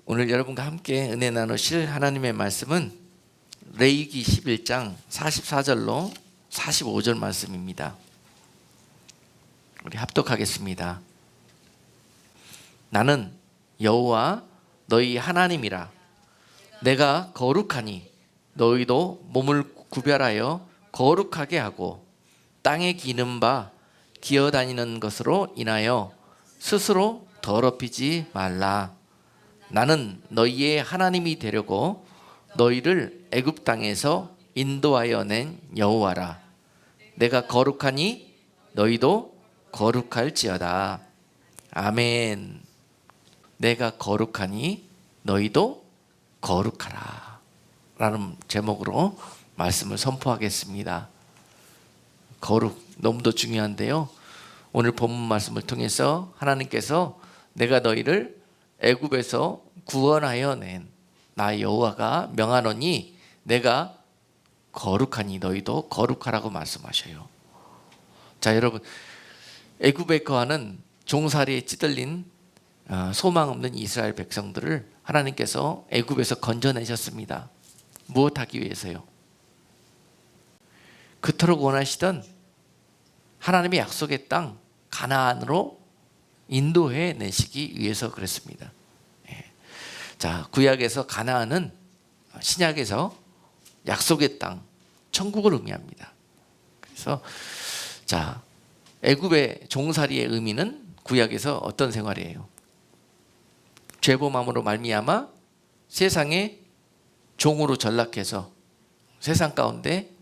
오늘 여러분과 함께 은혜 나누실 하나님의 말씀은 레위기 11장 44절로 45절 말씀입니다. 우리 합독하겠습니다. 나는 여호와 너희 하나님이라. 내가 거룩하니 너희도 몸을 구별하여 거룩하게 하고 땅에 기는 바 기어다니는 것으로 인하여 스스로 더럽히지 말라. 나는 너희의 하나님이 되려고 너희를 애굽 땅에서 인도하여 낸 여호와라. 내가 거룩하니 너희도 거룩할지어다. 아멘. 내가 거룩하니 너희도 거룩하라 라는 제목으로 말씀을 선포하겠습니다. 거룩 너무도 중요한데요, 오늘 본문 말씀을 통해서 하나님께서 내가 너희를 애굽에서 구원하여 낸 나 여호와가 명하노니 내가 거룩하니 너희도 거룩하라고 말씀하셔요. 자, 여러분, 애굽에 거하는 종살이에 찌들린 소망 없는 이스라엘 백성들을 하나님께서 애굽에서 건져내셨습니다. 무엇하기 위해서요? 그토록 원하시던 하나님의 약속의 땅 가나안으로 인도해 내시기 위해서 그랬습니다. 자, 구약에서 가나안은 신약에서 약속의 땅, 천국을 의미합니다. 그래서 자, 애굽의 종살이의 의미는 구약에서 어떤 생활이에요? 죄범함으로 말미암아 세상의 종으로 전락해서 세상 가운데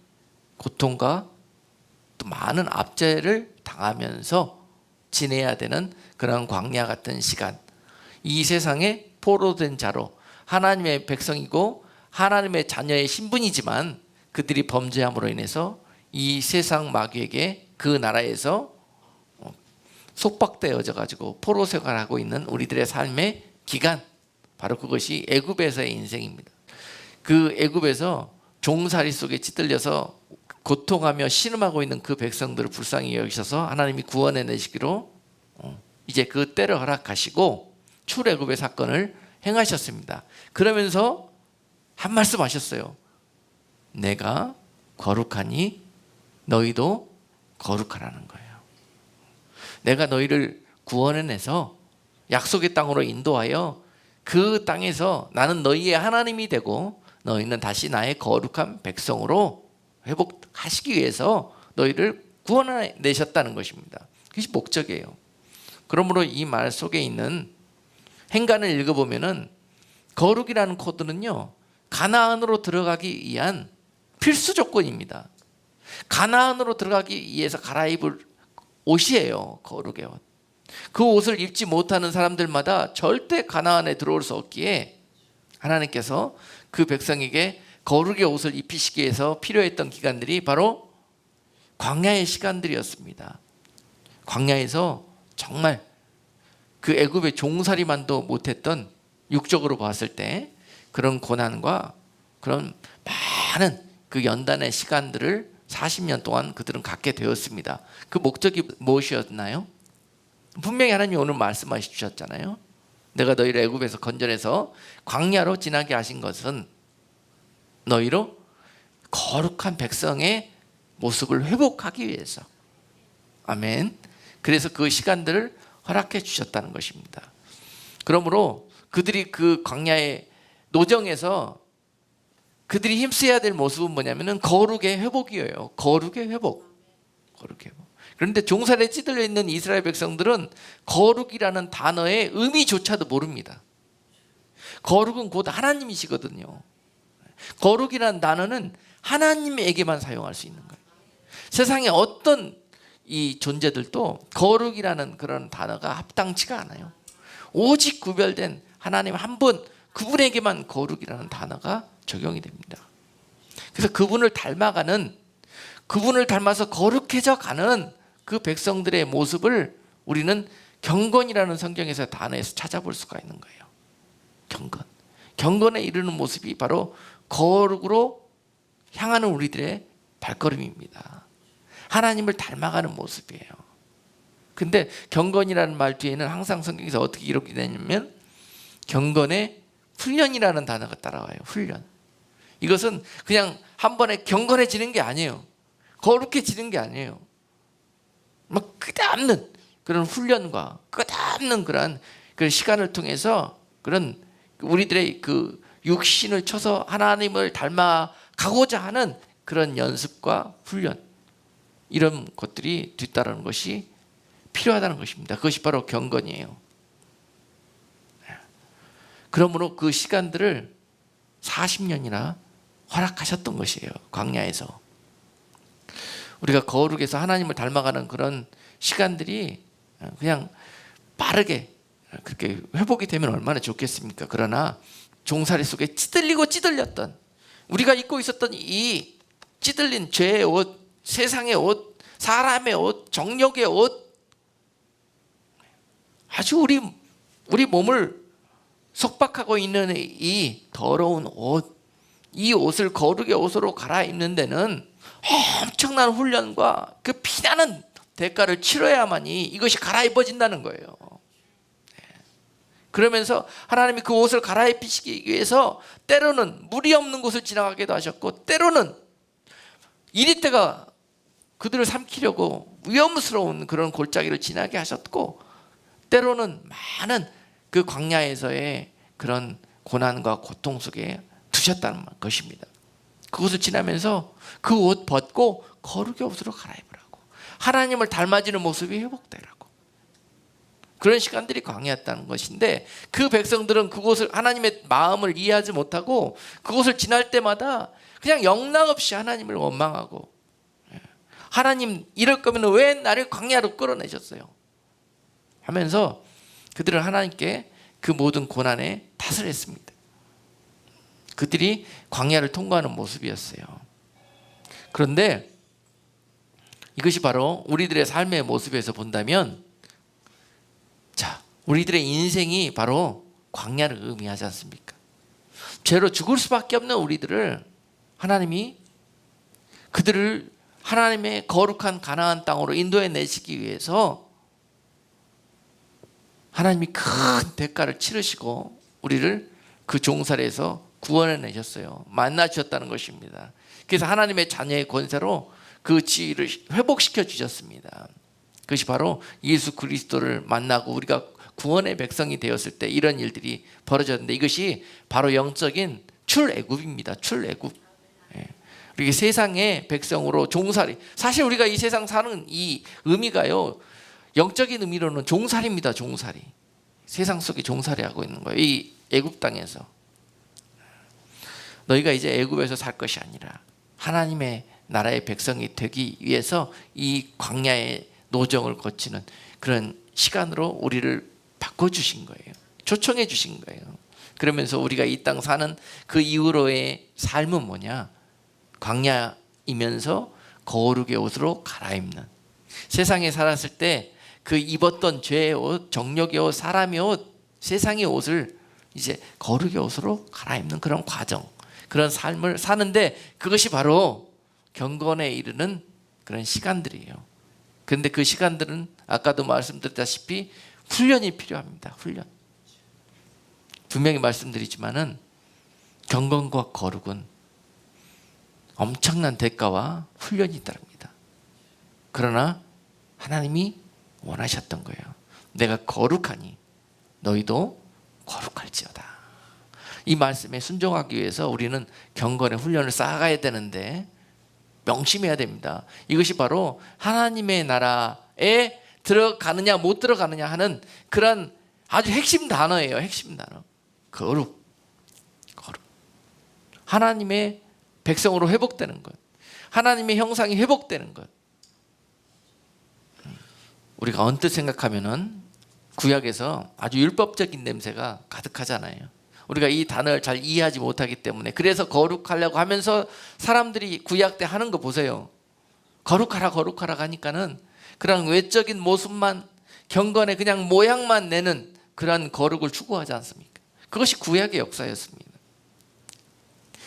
고통과 또 많은 압제를 당하면서 지내야 되는 그런 광야 같은 시간, 이 세상에 포로된 자로 하나님의 백성이고 하나님의 자녀의 신분이지만 그들이 범죄함으로 인해서 이 세상 마귀에게 그 나라에서 속박되어져 가지고 포로 생활하고 있는 우리들의 삶의 기간, 바로 그것이 애굽에서의 인생입니다. 그 애굽에서 종살이 속에 찌들려서 고통하며 신음하고 있는 그 백성들을 불쌍히 여기셔서 하나님이 구원해 내시기로 이제 그 때를 허락하시고 출애굽의 사건을 행하셨습니다. 그러면서 한 말씀 하셨어요. 내가 거룩하니 너희도 거룩하라는 거예요. 내가 너희를 구원해내서 약속의 땅으로 인도하여 그 땅에서 나는 너희의 하나님이 되고 너희는 다시 나의 거룩한 백성으로 회복하시기 위해서 너희를 구원해내셨다는 것입니다. 그것이 목적이에요. 그러므로 이 말 속에 있는 행간을 읽어보면은 거룩이라는 코드는요, 가나안으로 들어가기 위한 필수 조건입니다. 가나안으로 들어가기 위해서 갈아입을 옷이에요, 거룩의 옷. 그 옷을 입지 못하는 사람들마다 절대 가나안에 들어올 수 없기에 하나님께서 그 백성에게 거룩의 옷을 입히시기 위해서 필요했던 기간들이 바로 광야의 시간들이었습니다. 광야에서 정말 그 애굽의 종살이만도 못했던, 육적으로 봤을 때 그런 고난과 그런 많은 그 연단의 시간들을 40년 동안 그들은 갖게 되었습니다. 그 목적이 무엇이었나요? 분명히 하나님이 오늘 말씀하시 주셨잖아요. 내가 너희를 애굽에서 건져내서 광야로 지나게 하신 것은 너희로 거룩한 백성의 모습을 회복하기 위해서. 아멘. 그래서 그 시간들을 허락해 주셨다는 것입니다. 그러므로 그들이 그 광야의 노정에서 그들이 힘써야 될 모습은 뭐냐면은 거룩의 회복이에요. 거룩의 회복. 거룩의 회복. 그런데 종살이에 찌들려 있는 이스라엘 백성들은 거룩이라는 단어의 의미조차도 모릅니다. 거룩은 곧 하나님이시거든요. 거룩이라는 단어는 하나님에게만 사용할 수 있는 거예요. 세상에 어떤 이 존재들도 거룩이라는 그런 단어가 합당치가 않아요. 오직 구별된 하나님 한 분, 그분에게만 거룩이라는 단어가 적용이 됩니다. 그래서 그분을 닮아가는, 그분을 닮아서 거룩해져 가는 그 백성들의 모습을 우리는 경건이라는 성경에서 단어에서 찾아볼 수가 있는 거예요. 경건. 경건에 이르는 모습이 바로 거룩으로 향하는 우리들의 발걸음입니다. 하나님을 닮아가는 모습이에요. 근데 경건이라는 말 뒤에는 항상 성경에서 어떻게 기록이 되냐면 경건의 훈련이라는 단어가 따라와요. 훈련. 이것은 그냥 한 번에 경건해지는 게 아니에요. 거룩해지는 게 아니에요. 막 끝없는 그런 훈련과 끝없는 그런 시간을 통해서 그런 우리들의 그 육신을 쳐서 하나님을 닮아 가고자 하는 그런 연습과 훈련, 이런 것들이 뒤따르는 것이 필요하다는 것입니다. 그것이 바로 경건이에요. 그러므로 그 시간들을 40년이나 허락하셨던 것이에요. 광야에서 우리가 거룩해서 하나님을 닮아가는 그런 시간들이 그냥 빠르게 그렇게 회복이 되면 얼마나 좋겠습니까? 그러나 종살이 속에 찌들리고 찌들렸던, 우리가 입고 있었던 이 찌들린 죄의 옷, 세상의 옷, 사람의 옷, 정욕의 옷, 아주 우리 몸을 속박하고 있는 이 더러운 옷, 이 옷을 거룩의 옷으로 갈아입는 데는 엄청난 훈련과 그 피나는 대가를 치러야만이 이것이 갈아입어진다는 거예요. 그러면서 하나님이 그 옷을 갈아입히시기 위해서 때로는 물이 없는 곳을 지나가기도 하셨고, 때로는 이리때가 그들을 삼키려고 위험스러운 그런 골짜기를 지나게 하셨고, 때로는 많은 그 광야에서의 그런 고난과 고통 속에 두셨다는 것입니다. 그것을 지나면서 그 옷 벗고 거룩의 옷으로 갈아입으라고, 하나님을 닮아지는 모습이 회복되라고, 그런 시간들이 광야였다는 것인데, 그 백성들은 그곳을, 하나님의 마음을 이해하지 못하고 그곳을 지날 때마다 그냥 영락없이 하나님을 원망하고, 하나님 이럴 거면 왜 나를 광야로 끌어내셨어요 하면서 그들은 하나님께 그 모든 고난에 탓을 했습니다. 그들이 광야를 통과하는 모습이었어요. 그런데 이것이 바로 우리들의 삶의 모습에서 본다면, 자, 우리들의 인생이 바로 광야를 의미하지 않습니까? 죄로 죽을 수밖에 없는 우리들을 하나님이, 그들을 하나님의 거룩한 가나안 땅으로 인도해 내시기 위해서 하나님이 큰 대가를 치르시고 우리를 그 종살이에서 구원해 내셨어요. 만나 주셨다는 것입니다. 그래서 하나님의 자녀의 권세로 그 지위를 회복시켜 주셨습니다. 그것이 바로 예수 그리스도를 만나고 우리가 구원의 백성이 되었을 때 이런 일들이 벌어졌는데, 이것이 바로 영적인 출애굽입니다. 출애굽. 우리 세상의 백성으로 종살이, 사실 우리가 이 세상 사는 이 의미가요, 영적인 의미로는 종살이입니다. 종살이. 세상 속에 종살이 하고 있는 거예요. 이 애굽 땅에서. 너희가 이제 애굽에서 살 것이 아니라 하나님의 나라의 백성이 되기 위해서 이 광야의 노정을 거치는 그런 시간으로 우리를 바꿔주신 거예요. 초청해 주신 거예요. 그러면서 우리가 이 땅 사는 그 이후로의 삶은 뭐냐? 광야이면서 거룩의 옷으로 갈아입는, 세상에 살았을 때 그 입었던 죄의 옷, 정욕의 옷, 사람의 옷, 세상의 옷을 이제 거룩의 옷으로 갈아입는 그런 과정, 그런 삶을 사는데, 그것이 바로 경건에 이르는 그런 시간들이에요. 그런데 그 시간들은 아까도 말씀드렸다시피 훈련이 필요합니다. 훈련. 분명히 말씀드리지만은 경건과 거룩은 엄청난 대가와 훈련이 따릅니다. 그러나 하나님이 원하셨던 거예요. 내가 거룩하니 너희도 거룩할지어다. 이 말씀에 순종하기 위해서 우리는 경건의 훈련을 쌓아가야 되는데, 명심해야 됩니다. 이것이 바로 하나님의 나라에 들어가느냐 못 들어가느냐 하는 그런 아주 핵심 단어예요. 핵심 단어. 거룩. 거룩. 하나님의 백성으로 회복되는 것, 하나님의 형상이 회복되는 것. 우리가 언뜻 생각하면은 구약에서 아주 율법적인 냄새가 가득하잖아요. 우리가 이 단어를 잘 이해하지 못하기 때문에, 그래서 거룩하려고 하면서 사람들이 구약 때 하는 거 보세요. 거룩하라 거룩하라 하니까는 그런 외적인 모습만, 경건의 그냥 모양만 내는 그런 거룩을 추구하지 않습니까? 그것이 구약의 역사였습니다.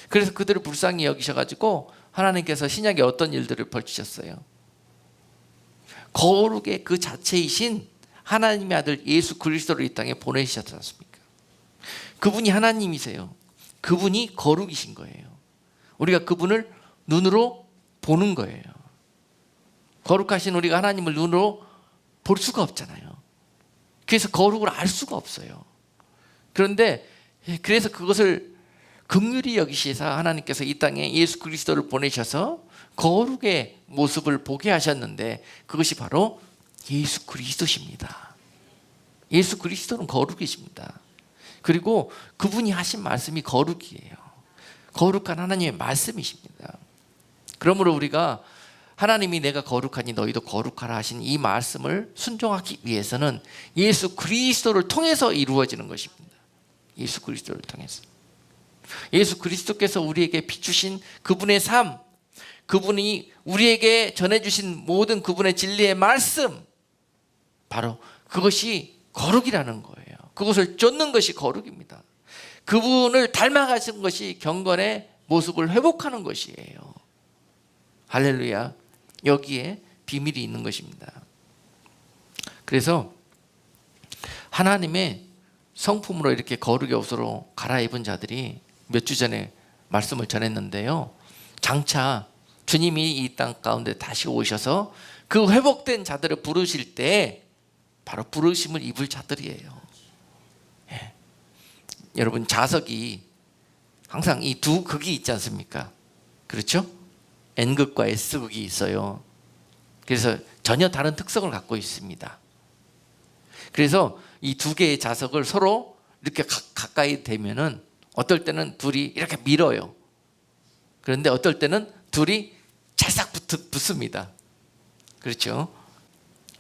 그래서 그들을 불쌍히 여기셔가지고 하나님께서 신약에 어떤 일들을 벌이셨어요? 거룩의 그 자체이신 하나님의 아들 예수 그리스도를 이 땅에 보내주셨지 않습니까? 그분이 하나님이세요. 그분이 거룩이신 거예요. 우리가 그분을 눈으로 보는 거예요. 거룩하신 우리가 하나님을 눈으로 볼 수가 없잖아요. 그래서 거룩을 알 수가 없어요. 그런데 그래서 그것을 긍휼히 여기시사 하나님께서 이 땅에 예수 그리스도를 보내셔서 거룩의 모습을 보게 하셨는데, 그것이 바로 예수 그리스도십니다. 예수 그리스도는 거룩이십니다. 그리고 그분이 하신 말씀이 거룩이에요. 거룩한 하나님의 말씀이십니다. 그러므로 우리가 하나님이 내가 거룩하니 너희도 거룩하라 하신 이 말씀을 순종하기 위해서는 예수 그리스도를 통해서 이루어지는 것입니다. 예수 그리스도를 통해서. 예수 그리스도께서 우리에게 비추신 그분의 삶, 그분이 우리에게 전해주신 모든 그분의 진리의 말씀, 바로 그것이 거룩이라는 거예요. 그것을 쫓는 것이 거룩입니다. 그분을 닮아가신 것이 경건의 모습을 회복하는 것이에요. 할렐루야. 여기에 비밀이 있는 것입니다. 그래서 하나님의 성품으로 이렇게 거룩의 옷으로 갈아입은 자들이 몇 주 전에 말씀을 전했는데요, 장차 주님이 이 땅 가운데 다시 오셔서 그 회복된 자들을 부르실 때 바로 부르심을 입을 자들이에요. 예. 여러분, 자석이 항상 이 두 극이 있지 않습니까? 그렇죠? N극과 S극이 있어요. 그래서 전혀 다른 특성을 갖고 있습니다. 그래서 이 두 개의 자석을 서로 이렇게 가까이 대면은 어떨 때는 둘이 이렇게 밀어요. 그런데 어떨 때는 둘이 찰싹 붙습니다. 그렇죠?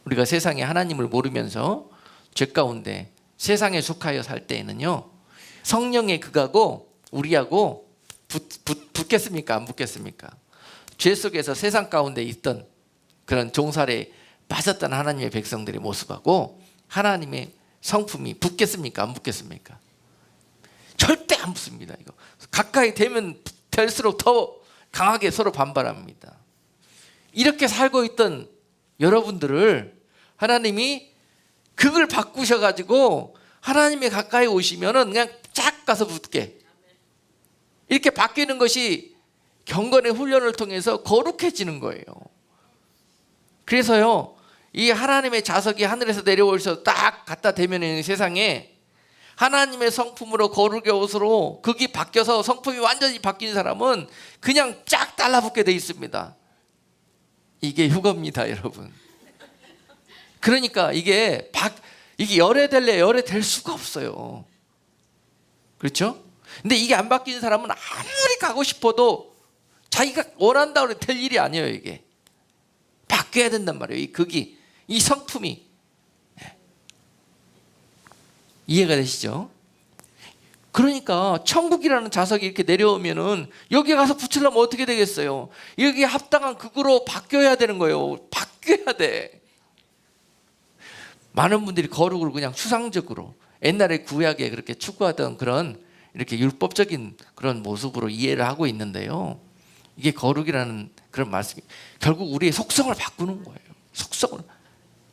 우리가 세상에 하나님을 모르면서 죄 가운데 세상에 속하여 살 때에는요, 성령의 극하고 우리하고 붙겠습니까? 안 붙겠습니까? 죄 속에서 세상 가운데 있던 그런 종살에 빠졌던 하나님의 백성들의 모습하고 하나님의 성품이 붙겠습니까? 안 붙겠습니까? 절대 안 붙습니다. 이거 가까이 되면 될수록 더 강하게 서로 반발합니다. 이렇게 살고 있던 여러분들을 하나님이 극을 바꾸셔가지고 하나님의 가까이 오시면은 그냥 쫙 가서 붙게, 이렇게 바뀌는 것이 경건의 훈련을 통해서 거룩해지는 거예요. 그래서요, 이 하나님의 자석이 하늘에서 내려오셔서 딱 갖다 대면은 세상에 하나님의 성품으로 거룩의 옷으로 극이 바뀌어서 성품이 완전히 바뀐 사람은 그냥 쫙 달라붙게 돼 있습니다. 이게 휴거입니다, 여러분. 그러니까 이게 열애될래 열애될 수가 없어요. 그렇죠? 근데 이게 안 바뀐 사람은 아무리 가고 싶어도 자기가 원한다고 해도 될 일이 아니에요. 이게 바뀌어야 된단 말이에요. 이 극이, 이 성품이. 이해가 되시죠? 그러니까 천국이라는 자석이 이렇게 내려오면은 여기 가서 붙이려면 어떻게 되겠어요? 여기 합당한 극으로 바뀌어야 되는 거예요. 바뀌어야 돼. 많은 분들이 거룩을 그냥 추상적으로 옛날에 구약에 그렇게 추구하던 그런 이렇게 율법적인 그런 모습으로 이해를 하고 있는데요, 이게 거룩이라는 그런 말씀이 결국 우리의 속성을 바꾸는 거예요. 속성을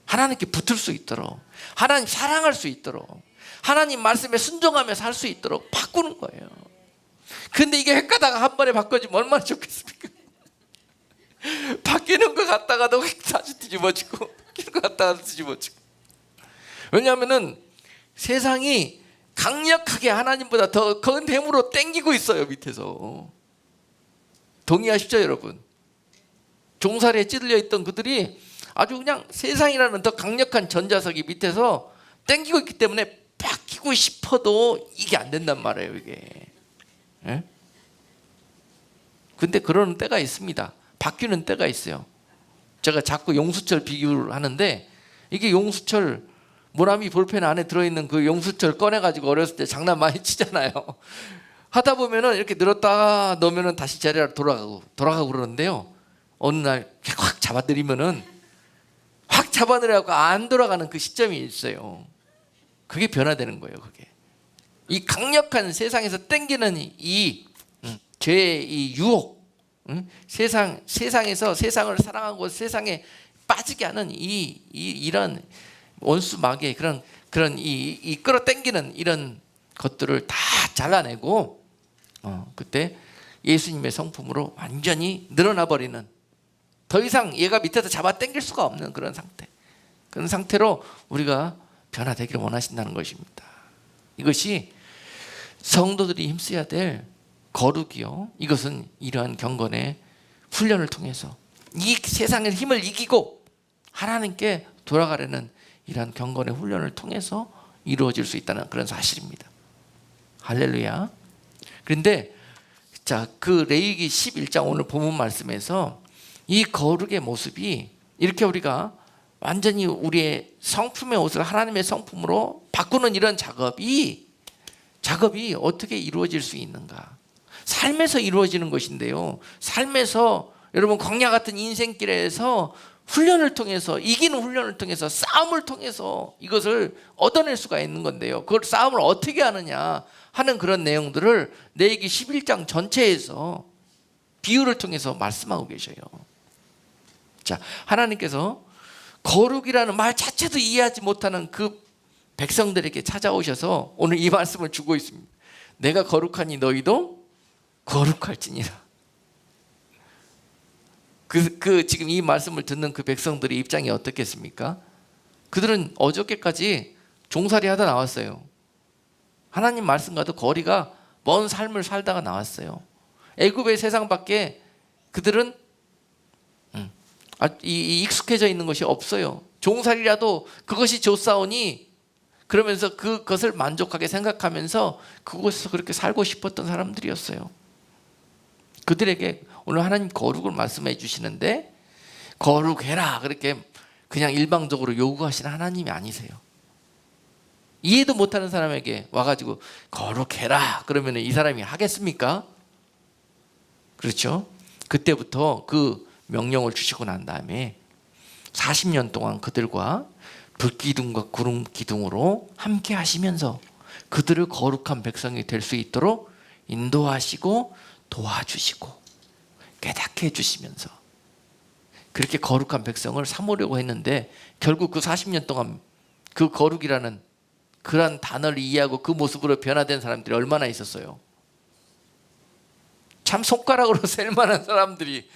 하나님께 붙을 수 있도록, 하나님 사랑할 수 있도록, 하나님 말씀에 순종하며 살 수 있도록 바꾸는 거예요. 근데 이게 헷가다가 한 번에 바꿔지면 얼마나 좋겠습니까? 바뀌는 것 같다가도 다시 뒤집어지고, 바뀌는 것 같다가도 뒤집어지고. 왜냐하면은 세상이 강력하게 하나님보다 더 큰 힘으로 땡기고 있어요, 밑에서. 동의하시죠, 여러분? 종살이에 찌들려 있던 그들이 아주 그냥 세상이라는 더 강력한 전자석이 밑에서 땡기고 있기 때문에 바뀌고 싶어도 이게 안 된단 말이에요, 이게. 예? 근데 그러는 때가 있습니다. 바뀌는 때가 있어요. 제가 자꾸 용수철 비유를 하는데, 이게 용수철, 모나미 볼펜 안에 들어있는 그 용수철 꺼내가지고 어렸을 때 장난 많이 치잖아요. 하다 보면은 이렇게 늘었다가 넣으면은 다시 자리로 돌아가고 그러는데요, 어느 날 확 잡아들이면은 확 잡아내려고 안 돌아가는 그 시점이 있어요. 그게 변화되는 거예요. 그게 이 강력한 세상에서 땡기는 이 죄의 이 유혹, 세상에서 세상을 사랑하고 세상에 빠지게 하는 이런 원수 마귀의 그런 이 끌어당기는 이런 것들을 다 잘라내고 그때 예수님의 성품으로 완전히 늘어나 버리는, 더 이상 얘가 밑에서 잡아 당길 수가 없는 그런 상태, 그런 상태로 우리가 변화되기를 원하신다는 것입니다. 이것이 성도들이 힘써야 될 거룩이요, 이것은 이러한 경건의 훈련을 통해서 이 세상의 힘을 이기고 하나님께 돌아가려는 이러한 경건의 훈련을 통해서 이루어질 수 있다는 그런 사실입니다. 할렐루야. 그런데 자, 그 레위기 11장 오늘 본문 말씀에서 이 거룩의 모습이 이렇게 우리가 완전히 우리의 성품의 옷을 하나님의 성품으로 바꾸는 이런 작업이 어떻게 이루어질 수 있는가? 삶에서 이루어지는 것인데요, 삶에서 여러분 광야 같은 인생길에서 훈련을 통해서, 이기는 훈련을 통해서, 싸움을 통해서 이것을 얻어낼 수가 있는 건데요, 그걸 싸움을 어떻게 하느냐 하는 그런 내용들을 레위기 11장 전체에서 비유를 통해서 말씀하고 계셔요. 자, 하나님께서 거룩이라는 말 자체도 이해하지 못하는 그 백성들에게 찾아오셔서 오늘 이 말씀을 주고 있습니다. 내가 거룩하니 너희도 거룩할지니라. 지금 이 말씀을 듣는 그 백성들의 입장이 어떻겠습니까? 그들은 어저께까지 종살이 하다 나왔어요. 하나님 말씀과도 거리가 먼 삶을 살다가 나왔어요. 애굽의 세상 밖에 그들은 익숙해져 있는 것이 없어요. 종살이라도 그것이 좋사오니 그러면서 그것을 만족하게 생각하면서 그곳에서 그렇게 살고 싶었던 사람들이었어요. 그들에게 오늘 하나님 거룩을 말씀해 주시는데, 거룩해라 그렇게 그냥 일방적으로 요구하시는 하나님이 아니세요. 이해도 못하는 사람에게 와가지고 거룩해라 그러면 이 사람이 하겠습니까? 그렇죠? 그때부터 그 명령을 주시고 난 다음에 40년 동안 그들과 불기둥과 구름 기둥으로 함께 하시면서 그들을 거룩한 백성이 될 수 있도록 인도하시고 도와주시고 깨닫게 해주시면서 그렇게 거룩한 백성을 삼으려고 했는데, 결국 그 40년 동안 그 거룩이라는 그런 단어를 이해하고 그 모습으로 변화된 사람들이 얼마나 있었어요? 참 손가락으로 셀 만한 사람들이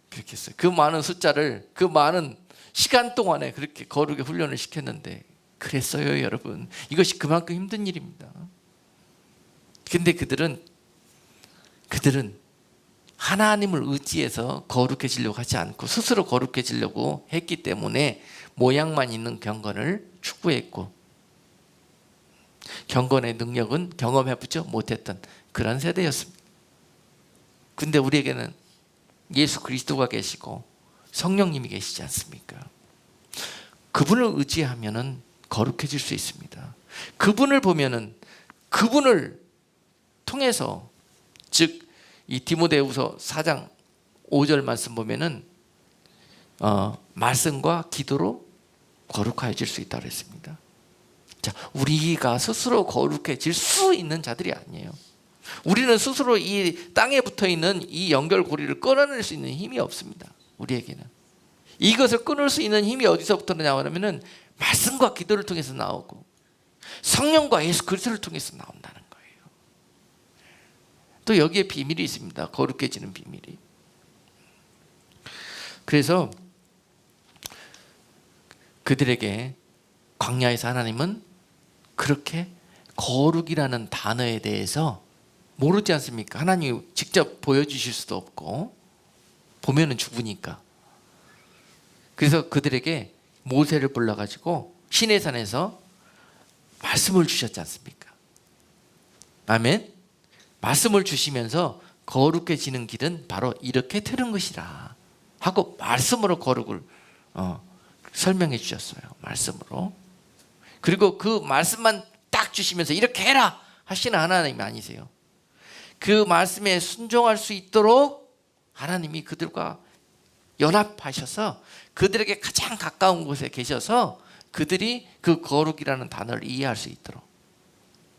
그렇게 했어요. 그 많은 숫자를 그 많은 시간 동안에 그렇게 거룩의 훈련을 시켰는데 그랬어요, 여러분. 이것이 그만큼 힘든 일입니다. 근데 그들은 하나님을 의지해서 거룩해지려고 하지 않고 스스로 거룩해지려고 했기 때문에 모양만 있는 경건을 추구했고, 경건의 능력은 경험해보지 못했던 그런 세대였습니다. 근데 우리에게는 예수 그리스도가 계시고 성령님이 계시지 않습니까? 그분을 의지하면은 거룩해질 수 있습니다. 그분을 보면은, 그분을 통해서, 즉 이 디모데후서 4장 5절 말씀 보면은 말씀과 기도로 거룩해질 수 있다고 했습니다. 자, 우리가 스스로 거룩해질 수 있는 자들이 아니에요. 우리는 스스로 이 땅에 붙어있는 이 연결고리를 끊어낼 수 있는 힘이 없습니다. 우리에게는 이것을 끊을 수 있는 힘이 어디서부터 나오냐면은 말씀과 기도를 통해서 나오고 성령과 예수 그리스도를 통해서 나온다는 거예요. 또 여기에 비밀이 있습니다. 거룩해지는 비밀이. 그래서 그들에게 광야에서 하나님은 그렇게 거룩이라는 단어에 대해서 모르지 않습니까? 하나님이 직접 보여주실 수도 없고 보면은 죽으니까. 그래서 그들에게 모세를 불러가지고 시내산에서 말씀을 주셨지 않습니까? 아멘. 말씀을 주시면서 거룩해지는 길은 바로 이렇게 되는 것이라 하고 말씀으로 거룩을 설명해 주셨어요. 말씀으로. 그리고 그 말씀만 딱 주시면서 이렇게 해라 하시는 하나님이 아니세요. 그 말씀에 순종할 수 있도록 하나님이 그들과 연합하셔서 그들에게 가장 가까운 곳에 계셔서 그들이 그 거룩이라는 단어를 이해할 수 있도록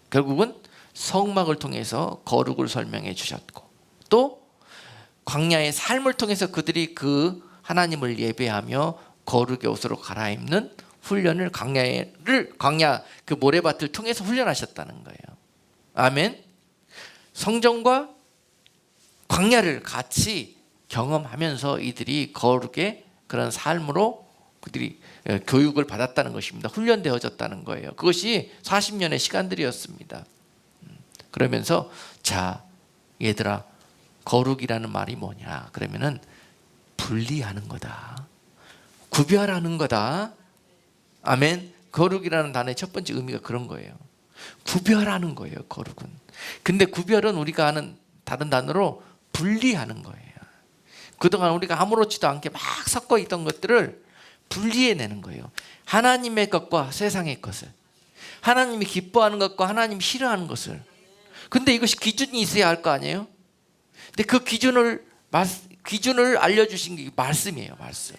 결국은 성막을 통해서 거룩을 설명해 주셨고, 또 광야의 삶을 통해서 그들이 그 하나님을 예배하며 거룩의 옷으로 갈아입는 훈련을 광야 그 모래밭을 통해서 훈련하셨다는 거예요. 아멘. 성전과 광야를 같이 경험하면서 이들이 거룩의 그런 삶으로 그들이 교육을 받았다는 것입니다. 훈련되어졌다는 거예요. 그것이 40년의 시간들이었습니다. 그러면서 자 얘들아, 거룩이라는 말이 뭐냐? 그러면은 분리하는 거다. 구별하는 거다. 아멘. 거룩이라는 단어의 첫 번째 의미가 그런 거예요. 구별하는 거예요, 거룩은. 근데 구별은 우리가 아는 다른 단어로 분리하는 거예요. 그동안 우리가 아무렇지도 않게 막 섞어 있던 것들을 분리해내는 거예요. 하나님의 것과 세상의 것을, 하나님이 기뻐하는 것과 하나님이 싫어하는 것을. 근데 이것이 기준이 있어야 할 거 아니에요? 근데 그 기준을 알려주신 게 말씀이에요. 말씀.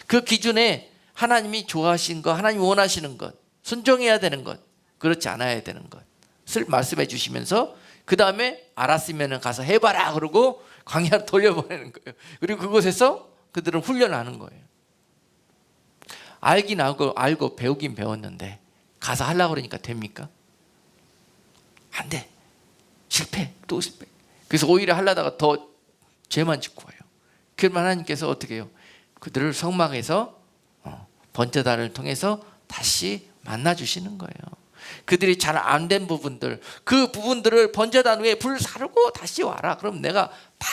그 기준에 하나님이 좋아하신 것, 하나님이 원하시는 것, 순종해야 되는 것, 그렇지 않아야 되는 것을 말씀해 주시면서 그 다음에 알았으면 가서 해봐라 그러고 광야로 돌려보내는 거예요. 그리고 그곳에서 그들은 훈련하는 거예요. 알긴 알고 배우긴 배웠는데 가서 하려고 그러니까 됩니까? 안 돼. 실패. 또 실패. 그래서 오히려 하려다가 더 죄만 짓고 와요. 그러면 하나님께서 어떻게 해요? 그들을 성막에서 번제단을 통해서 다시 만나주시는 거예요. 그들이 잘 안 된 부분들, 그 부분들을 번제단 위에 불 사르고 다시 와라. 그럼 내가 다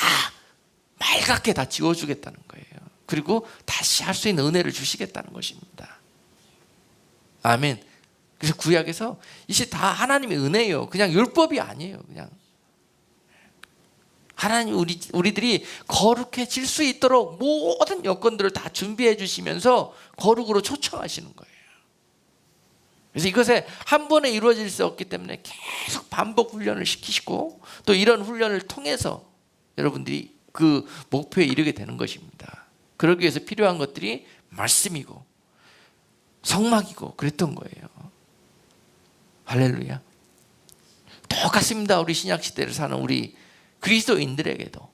맑게 다 지워주겠다는 거예요. 그리고 다시 할 수 있는 은혜를 주시겠다는 것입니다. 아멘. 그래서 구약에서 이게 다 하나님의 은혜예요. 그냥 율법이 아니에요. 그냥 하나님 우리들이 거룩해질 수 있도록 모든 여건들을 다 준비해 주시면서 거룩으로 초청하시는 거예요. 그래서 이것에 한 번에 이루어질 수 없기 때문에 계속 반복 훈련을 시키시고 또 이런 훈련을 통해서 여러분들이 그 목표에 이르게 되는 것입니다. 그러기 위해서 필요한 것들이 말씀이고 성막이고 그랬던 거예요. 할렐루야. 똑같습니다. 우리 신약 시대를 사는 우리 그리스도인들에게도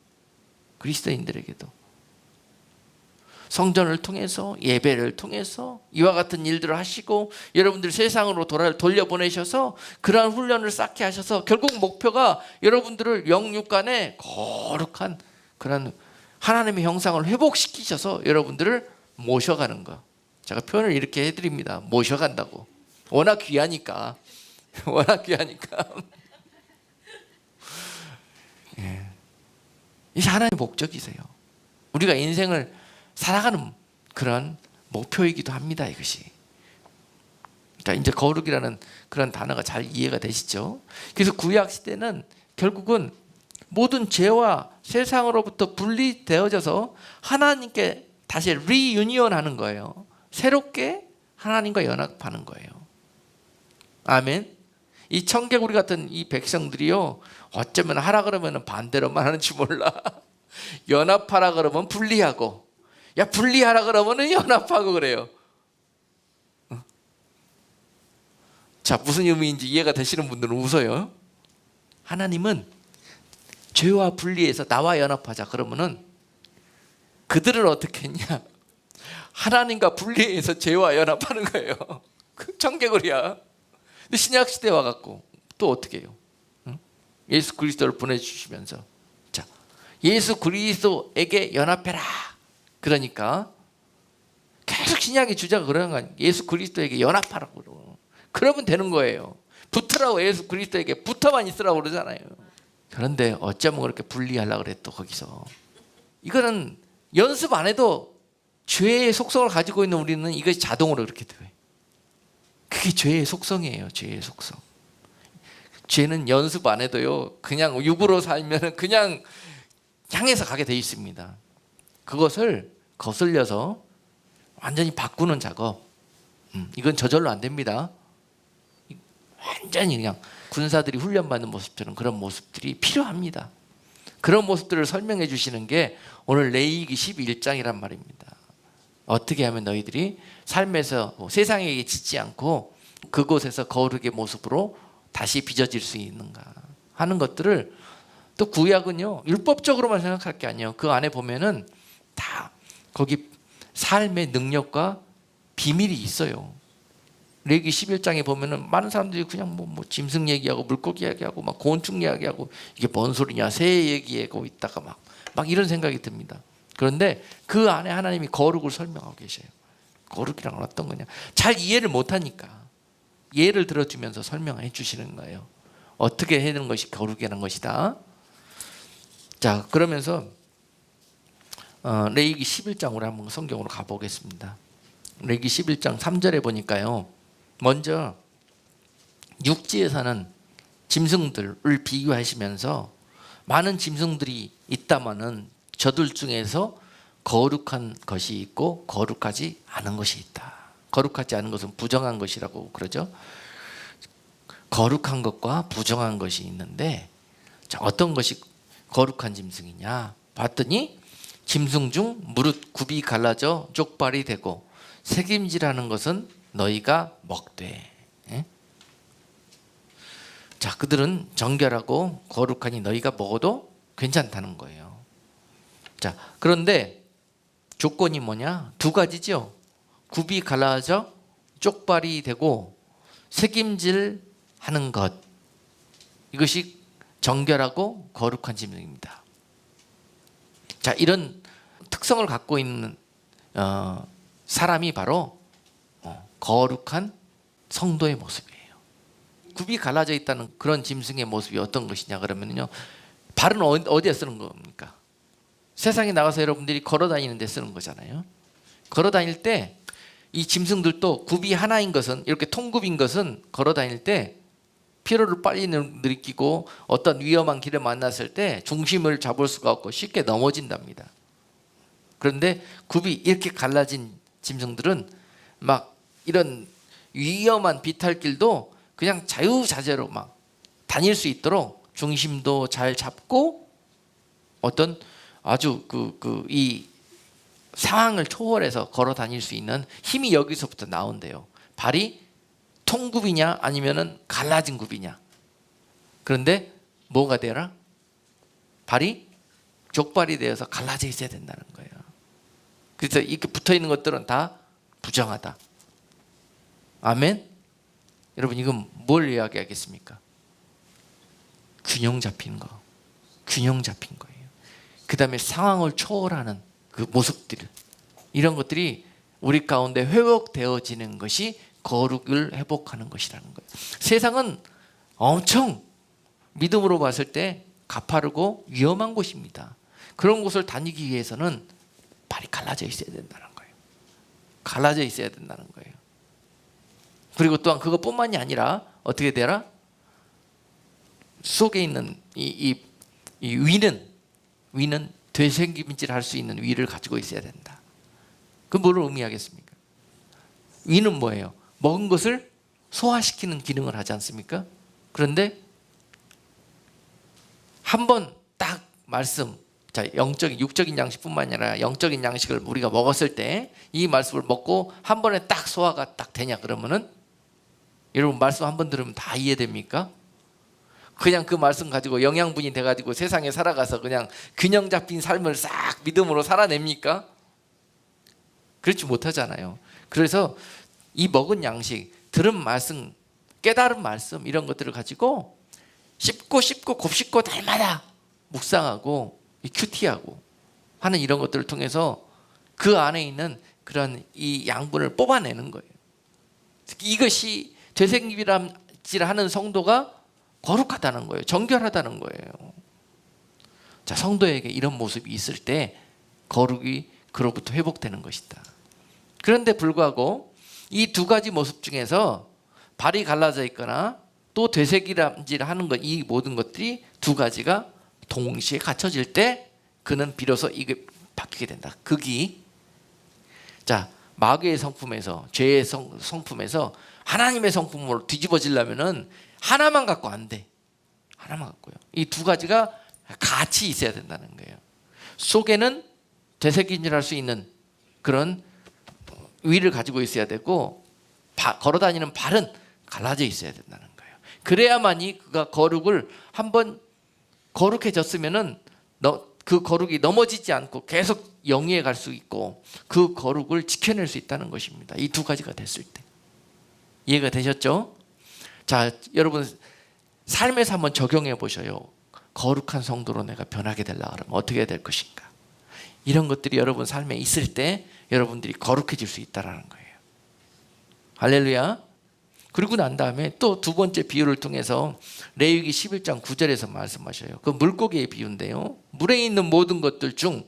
성전을 통해서 예배를 통해서 이와 같은 일들을 하시고 여러분들 세상으로 돌려보내셔서 그러한 훈련을 쌓게 하셔서 결국 목표가 여러분들을 영육간에 거룩한 그런 하나님의 형상을 회복시키셔서 여러분들을 모셔가는 거. 제가 표현을 이렇게 해드립니다. 모셔간다고. 워낙 귀하니까. 예. 이게 하나님의 목적이세요. 우리가 인생을 살아가는 그런 목표이기도 합니다. 이것이. 자, 이제 거룩이라는 그런 단어가 잘 이해가 되시죠? 그래서 구약 시대는 결국은 모든 죄와 세상으로부터 분리되어져서 하나님께 다시 리유니언하는 거예요. 새롭게 하나님과 연합하는 거예요. 아멘. 이 청개구리 같은 이 백성들이요, 어쩌면 하라 그러면 반대로만 하는지 몰라. 연합하라 그러면 분리하고, 야 분리하라 그러면 연합하고 그래요. 자, 무슨 의미인지 이해가 되시는 분들은 웃어요. 하나님은 죄와 분리해서 나와 연합하자 그러면은 그들은 어떻게 했냐? 하나님과 분리해서 죄와 연합하는 거예요. 그 청개구리야. 근데 신약 시대 와갖고 또 어떻게 해요? 예수 그리스도를 보내주시면서 자, 예수 그리스도에게 연합해라. 그러니까 계속 신약의 주자가 그러는 거 아니에요. 예수 그리스도에게 연합하라고 그러고. 그러면 되는 거예요. 붙으라고 예수 그리스도에게 붙어만 있으라고 그러잖아요. 그런데 어쩌면 그렇게 분리하려고 그래 또 거기서. 이거는 연습 안 해도 죄의 속성을 가지고 있는 우리는 이것이 자동으로 그렇게 돼. 그게 죄의 속성이에요. 죄의 속성. 죄는 연습 안 해도요, 그냥 육으로 살면 그냥 향해서 가게 돼 있습니다. 그것을 거슬려서 완전히 바꾸는 작업, 이건 저절로 안 됩니다. 완전히 그냥 군사들이 훈련받는 모습처럼 그런 모습들이 필요합니다. 그런 모습들을 설명해 주시는 게 오늘 레위기 11장이란 말입니다. 어떻게 하면 너희들이 삶에서 세상에게 지지 않고 그곳에서 거룩의 모습으로 다시 빚어질 수 있는가 하는 것들을, 또 구약은요 율법적으로만 생각할 게 아니에요. 그 안에 보면은 다 거기 삶의 능력과 비밀이 있어요. 레위기 11장에 보면은 많은 사람들이 그냥 뭐 짐승 얘기하고 물고기 얘기하고 막 곤충 얘기하고 이게 뭔 소리냐 새 얘기하고 있다가 막 이런 생각이 듭니다. 그런데 그 안에 하나님이 거룩을 설명하고 계셔요. 거룩이란 어떤 거냐? 잘 이해를 못하니까 예를 들어주면서 설명해 주시는 거예요. 어떻게 해야 되는 것이 거룩이라는 것이다. 자, 그러면서 레위기 11장으로 한번 성경으로 가보겠습니다. 레위기 11장 3절에 보니까요, 먼저 육지에 사는 짐승들을 비교하시면서 많은 짐승들이 있다마는 저들 중에서 거룩한 것이 있고 거룩하지 않은 것이 있다. 거룩하지 않은 것은 부정한 것이라고 그러죠. 거룩한 것과 부정한 것이 있는데, 자, 어떤 것이 거룩한 짐승이냐 봤더니 짐승 중 무릇 굽이 갈라져 쪽발이 되고 새김질하는 것은 너희가 먹되. 자, 그들은 정결하고 거룩하니 너희가 먹어도 괜찮다는 거예요. 자, 그런데 조건이 뭐냐? 두 가지죠. 굽이 갈라져 쪽발이 되고 새김질 하는 것, 이것이 정결하고 거룩한 짐승입니다. 자, 이런 특성을 갖고 있는 사람이 바로 거룩한 성도의 모습이에요. 굽이 갈라져 있다는 그런 짐승의 모습이 어떤 것이냐 그러면요, 발은 어디에 쓰는 겁니까? 세상에 나가서 여러분들이 걸어 다니는 데 쓰는 거잖아요. 걸어 다닐 때 이 짐승들도 굽이 하나인 것은, 이렇게 통굽인 것은 걸어 다닐 때 피로를 빨리 느끼고 어떤 위험한 길을 만났을 때 중심을 잡을 수가 없고 쉽게 넘어진답니다. 그런데 굽이 이렇게 갈라진 짐승들은 막 이런 위험한 비탈길도 그냥 자유자재로 막 다닐 수 있도록 중심도 잘 잡고 어떤 아주 이 상황을 초월해서 걸어 다닐 수 있는 힘이 여기서부터 나온대요. 발이 통굽이냐 아니면은 갈라진 굽이냐. 그런데 뭐가 되라? 발이 족발이 되어서 갈라져 있어야 된다는 거예요. 그래서 이렇게 붙어 있는 것들은 다 부정하다. 아멘. 여러분, 이건 뭘 이야기하겠습니까? 균형 잡힌 거, 균형 잡힌 거예요. 그 다음에 상황을 초월하는 그 모습들, 이런 것들이 우리 가운데 회복되어지는 것이 거룩을 회복하는 것이라는 거예요. 세상은 엄청 믿음으로 봤을 때 가파르고 위험한 곳입니다. 그런 곳을 다니기 위해서는 발이 갈라져 있어야 된다는 거예요. 갈라져 있어야 된다는 거예요. 그리고 또한 그것뿐만이 아니라 어떻게 되라? 속에 있는 이 위는 되새김질 할 수 있는 위를 가지고 있어야 된다. 그 뭐를 의미하겠습니까? 위는 뭐예요? 먹은 것을 소화시키는 기능을 하지 않습니까? 그런데 한 번 딱 말씀, 자, 영적인 육적인 양식뿐만 아니라 영적인 양식을 우리가 먹었을 때 이 말씀을 먹고 한 번에 딱 소화가 딱 되냐 그러면은, 여러분 말씀 한 번 들으면 다 이해됩니까? 그냥 그 말씀 가지고 영양분이 돼가지고 세상에 살아가서 그냥 균형 잡힌 삶을 싹 믿음으로 살아냅니까? 그렇지 못하잖아요. 그래서 이 먹은 양식, 들은 말씀, 깨달은 말씀, 이런 것들을 가지고 씹고 곱씹고 날마다 묵상하고 큐티하고 하는 이런 것들을 통해서 그 안에 있는 그런 이 양분을 뽑아내는 거예요. 이것이 되새김질하는 성도가 거룩하다는 거예요. 정결하다는 거예요. 자, 성도에게 이런 모습이 있을 때 거룩이 그로부터 회복되는 것이다. 그런데 불구하고 이 두 가지 모습 중에서 발이 갈라져 있거나 또 되새김질하는 것, 이 모든 것들이 두 가지가 동시에 갖춰질 때 그는 비로소 이게 바뀌게 된다. 극이. 자, 마귀의 성품에서, 죄의 성품에서 하나님의 성품으로 뒤집어지려면은 하나만 갖고 안 돼. 하나만 갖고요. 이 두 가지가 같이 있어야 된다는 거예요. 속에는 되새김질할 수 있는 그런 위를 가지고 있어야 되고, 걸어다니는 발은 갈라져 있어야 된다는 거예요. 그래야만이 그가 거룩을 한번 거룩해졌으면은 그 거룩이 넘어지지 않고 계속 영위에 갈 수 있고 그 거룩을 지켜낼 수 있다는 것입니다. 이 두 가지가 됐을 때. 이해가 되셨죠? 자, 여러분 삶에서 한번 적용해 보셔요. 거룩한 성도로 내가 변하게 되려고 하면 어떻게 될 것인가. 이런 것들이 여러분 삶에 있을 때 여러분들이 거룩해질 수 있다는 거예요. 할렐루야. 그리고 난 다음에 또 두 번째 비유를 통해서 레위기 11장 9절에서 말씀하셔요. 그 물고기의 비유인데요. 물에 있는 모든 것들 중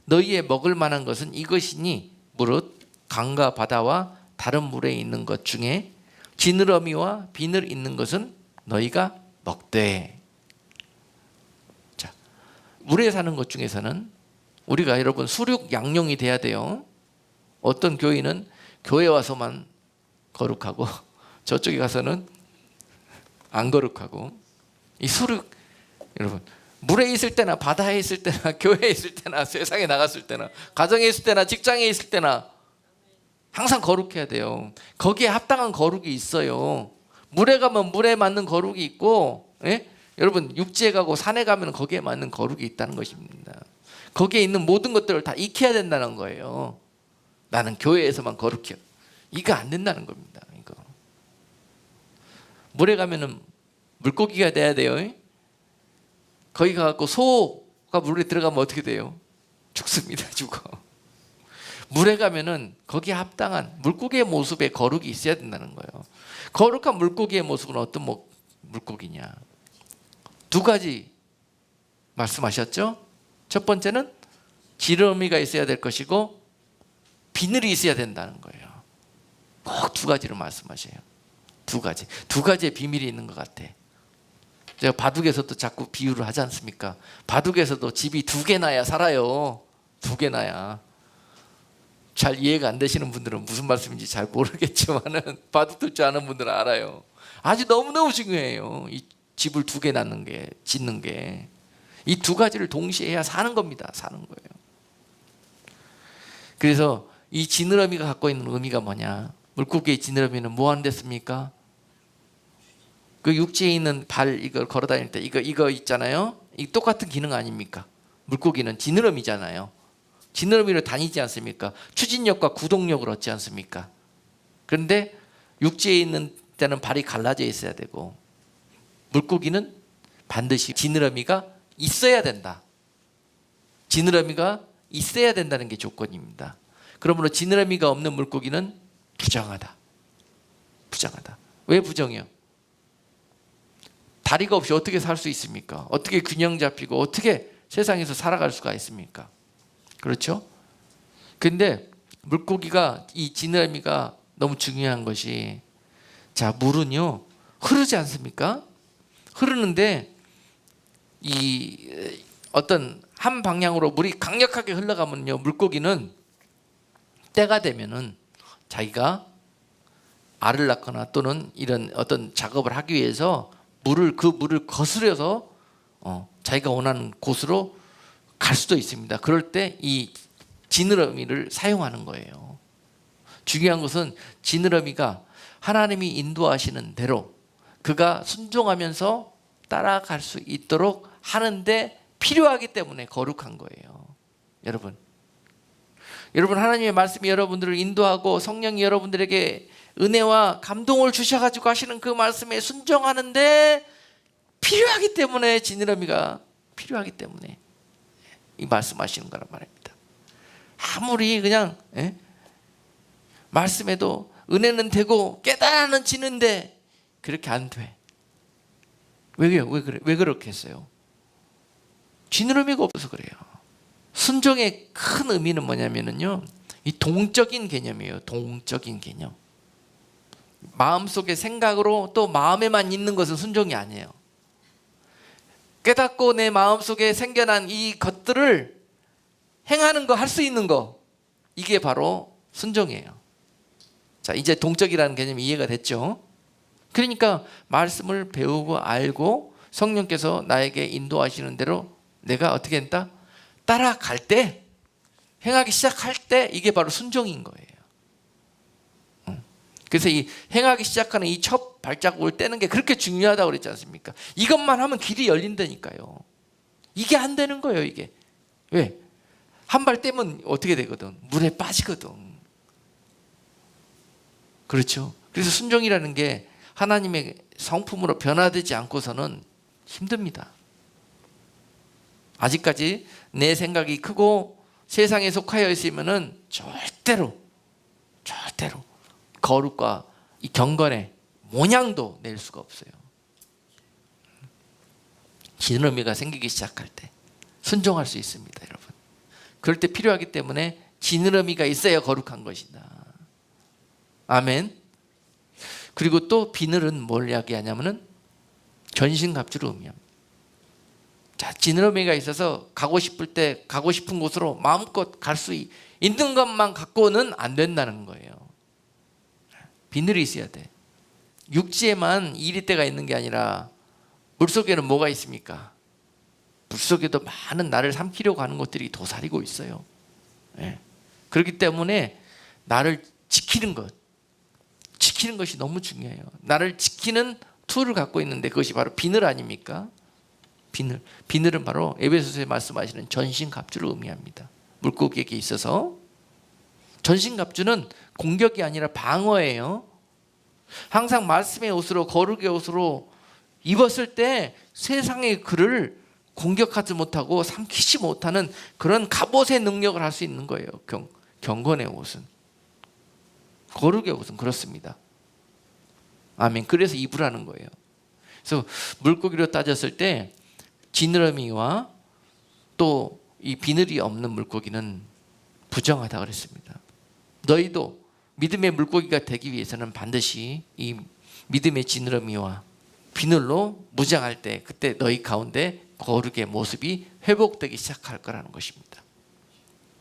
너희의 먹을 만한 것은 이것이니 무릇 강과 바다와 다른 물에 있는 것 중에 지느러미와 비늘 있는 것은 너희가 먹되. 자, 물에 사는 것 중에서는 우리가 여러분 수륙 양용이 돼야 돼요. 어떤 교인은 교회 와서만 거룩하고 저쪽에 가서는 안 거룩하고. 이 수륙, 여러분 물에 있을 때나 바다에 있을 때나 교회에 있을 때나 세상에 나갔을 때나 가정에 있을 때나 직장에 있을 때나 항상 거룩해야 돼요. 거기에 합당한 거룩이 있어요. 물에 가면 물에 맞는 거룩이 있고, 예? 여러분 육지에 가고 산에 가면 거기에 맞는 거룩이 있다는 것입니다. 거기에 있는 모든 것들을 다 익혀야 된다는 거예요. 나는 교회에서만 거룩해. 이거 안 된다는 겁니다. 이거. 물에 가면은 물고기가 돼야 돼요. 거기 가서 소가 물에 들어가면 어떻게 돼요? 죽습니다. 죽어. 물에 가면은 거기에 합당한 물고기의 모습에 거룩이 있어야 된다는 거예요. 거룩한 물고기의 모습은 어떤 물고기냐? 두 가지 말씀하셨죠? 첫 번째는 지느러미가 있어야 될 것이고 비늘이 있어야 된다는 거예요. 꼭 두 가지를 말씀하셔요. 두 가지의 비밀이 있는 것 같아. 제가 바둑에서도 자꾸 비유를 하지 않습니까? 바둑에서도 집이 두 개나야 살아요. 두 개나야. 잘 이해가 안 되시는 분들은 무슨 말씀인지 잘 모르겠지만은 바둑 둘 줄 아는 분들은 알아요. 아주 너무너무 중요해요. 이 집을 두 개 낳는 게, 짓는 게. 이 두 가지를 동시에 해야 사는 겁니다. 사는 거예요. 그래서 이 지느러미가 갖고 있는 의미가 뭐냐? 물고기의 지느러미는 뭐 하는 데습니까? 그 육지에 있는 발 이걸 걸어 다닐 때 이거 있잖아요. 이 똑같은 기능 아닙니까? 물고기는 지느러미잖아요. 지느러미로 다니지 않습니까? 추진력과 구동력을 얻지 않습니까? 그런데 육지에 있는 때는 발이 갈라져 있어야 되고 물고기는 반드시 지느러미가 있어야 된다. 지느러미가 있어야 된다는 게 조건입니다. 그러므로 지느러미가 없는 물고기는 부정하다. 부정하다. 왜 부정해요? 다리가 없이 어떻게 살 수 있습니까? 어떻게 균형 잡히고 어떻게 세상에서 살아갈 수가 있습니까? 그렇죠? 근데 물고기가 이 지느러미가 너무 중요한 것이, 자, 물은요 흐르지 않습니까? 흐르는데 이 어떤 한 방향으로 물이 강력하게 흘러가면요 물고기는 때가 되면은 자기가 알을 낳거나 또는 이런 어떤 작업을 하기 위해서 그 물을 거스려서 자기가 원하는 곳으로 갈 수도 있습니다. 그럴 때 이 지느러미를 사용하는 거예요. 중요한 것은 지느러미가 하나님이 인도하시는 대로 그가 순종하면서 따라갈 수 있도록 하는데 필요하기 때문에 거룩한 거예요. 여러분 하나님의 말씀이 여러분들을 인도하고 성령이 여러분들에게 은혜와 감동을 주셔가지고 하시는 그 말씀에 순종하는데 필요하기 때문에, 지느러미가 필요하기 때문에 이 말씀하시는 거란 말입니다. 아무리 그냥 말씀에도 은혜는 되고 깨달아는 지는데 그렇게 안 돼. 왜 그렇게 했어요? 지느러미가 없어서 그래요. 순종의 큰 의미는 뭐냐면요, 이 동적인 개념이에요. 동적인 개념. 마음속의 생각으로 또 마음에만 있는 것은 순종이 아니에요. 깨닫고 내 마음속에 생겨난 이 것들을 행하는 거, 할 수 있는 거, 이게 바로 순종이에요. 자, 이제 동적이라는 개념이 이해가 됐죠? 그러니까 말씀을 배우고 알고 성령께서 나에게 인도하시는 대로 내가 어떻게 했다? 따라갈 때, 행하기 시작할 때 이게 바로 순종인 거예요. 그래서 이 행하기 시작하는 이 첫 발자국을 떼는 게 그렇게 중요하다고 그랬지 않습니까? 이것만 하면 길이 열린다니까요. 이게 안 되는 거예요. 이게 왜? 한 발 떼면 어떻게 되거든? 물에 빠지거든. 그렇죠? 그래서 순종이라는 게 하나님의 성품으로 변화되지 않고서는 힘듭니다. 아직까지 내 생각이 크고 세상에 속하여 있으면은 절대로 거룩과 이 경건의 모양도 낼 수가 없어요. 지느러미가 생기기 시작할 때 순종할 수 있습니다, 여러분. 그럴 때 필요하기 때문에 지느러미가 있어야 거룩한 것이다. 아멘. 그리고 또 비늘은 뭘 이야기하냐면은 전신갑주를 의미합니다. 자, 지느러미가 있어서 가고 싶을 때 가고 싶은 곳으로 마음껏 갈 수 있는 것만 갖고는 안 된다는 거예요. 비늘이 있어야 돼. 육지에만 이리떼가 있는 게 아니라 물속에는 뭐가 있습니까? 물속에도 많은 나를 삼키려고 하는 것들이 도사리고 있어요. 네. 그렇기 때문에 나를 지키는 것이 너무 중요해요. 나를 지키는 툴을 갖고 있는데 그것이 바로 비늘 아닙니까? 비늘은 바로 에베소서에 말씀하시는 전신갑주를 의미합니다. 물고기에게 있어서 전신갑주는 공격이 아니라 방어예요. 항상 말씀의 옷으로, 거룩의 옷으로 입었을 때 세상의 그를 공격하지 못하고 삼키지 못하는 그런 갑옷의 능력을 할 수 있는 거예요. 경건의 옷은, 거룩의 옷은 그렇습니다. 아멘. 그래서 입으라는 거예요. 그래서 물고기로 따졌을 때 지느러미와 또 이 비늘이 없는 물고기는 부정하다 그랬습니다. 너희도 믿음의 물고기가 되기 위해서는 반드시 이 믿음의 지느러미와 비늘로 무장할 때 그때 너희 가운데 거룩의 모습이 회복되기 시작할 거라는 것입니다.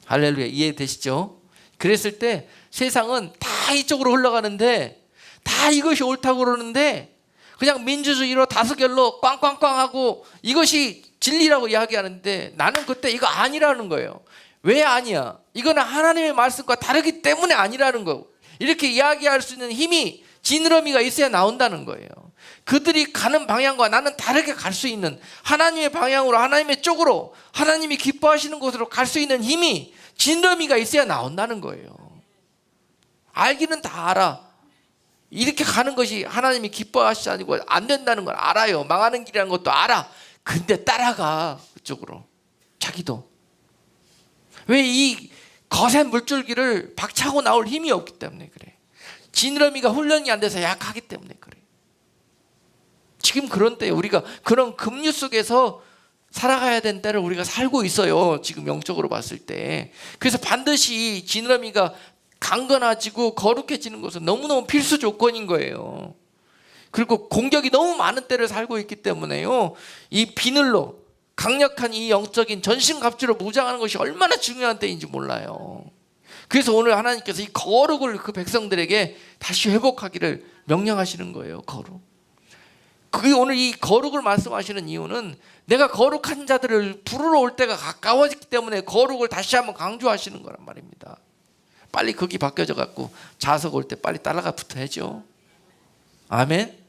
할렐루야. 이해되시죠? 그랬을 때 세상은 다 이쪽으로 흘러가는데, 다 이것이 옳다고 그러는데 그냥 민주주의로 다수결로 꽝꽝꽝 하고 이것이 진리라고 이야기하는데 나는 그때 이거 아니라는 거예요. 왜 아니야? 이거는 하나님의 말씀과 다르기 때문에 아니라는 거. 이렇게 이야기할 수 있는 힘이, 지느러미가 있어야 나온다는 거예요. 그들이 가는 방향과 나는 다르게 갈 수 있는, 하나님의 방향으로, 하나님의 쪽으로, 하나님이 기뻐하시는 곳으로 갈 수 있는 힘이, 지느러미가 있어야 나온다는 거예요. 알기는 다 알아. 이렇게 가는 것이 하나님이 기뻐하시지 않고 안 된다는 걸 알아요. 망하는 길이라는 것도 알아. 근데 따라가, 그쪽으로. 자기도. 왜 이 거센 물줄기를 박차고 나올 힘이 없기 때문에 그래. 지느러미가 훈련이 안 돼서 약하기 때문에 그래. 지금 그런 때에 우리가 그런 급류 속에서 살아가야 되는 때를 우리가 살고 있어요. 지금 영적으로 봤을 때. 그래서 반드시 지느러미가 강건해지고 거룩해지는 것은 너무너무 필수 조건인 거예요. 그리고 공격이 너무 많은 때를 살고 있기 때문에요, 이 비늘로 강력한 이 영적인 전신갑주로 무장하는 것이 얼마나 중요한 때인지 몰라요. 그래서 오늘 하나님께서 이 거룩을 그 백성들에게 다시 회복하기를 명령하시는 거예요. 거룩. 그게 오늘 이 거룩을 말씀하시는 이유는 내가 거룩한 자들을 부르러 올 때가 가까워졌기 때문에 거룩을 다시 한번 강조하시는 거란 말입니다. 빨리 거기 바뀌어져 갖고 자석 올 때 빨리 따라가 붙어야죠. 아멘.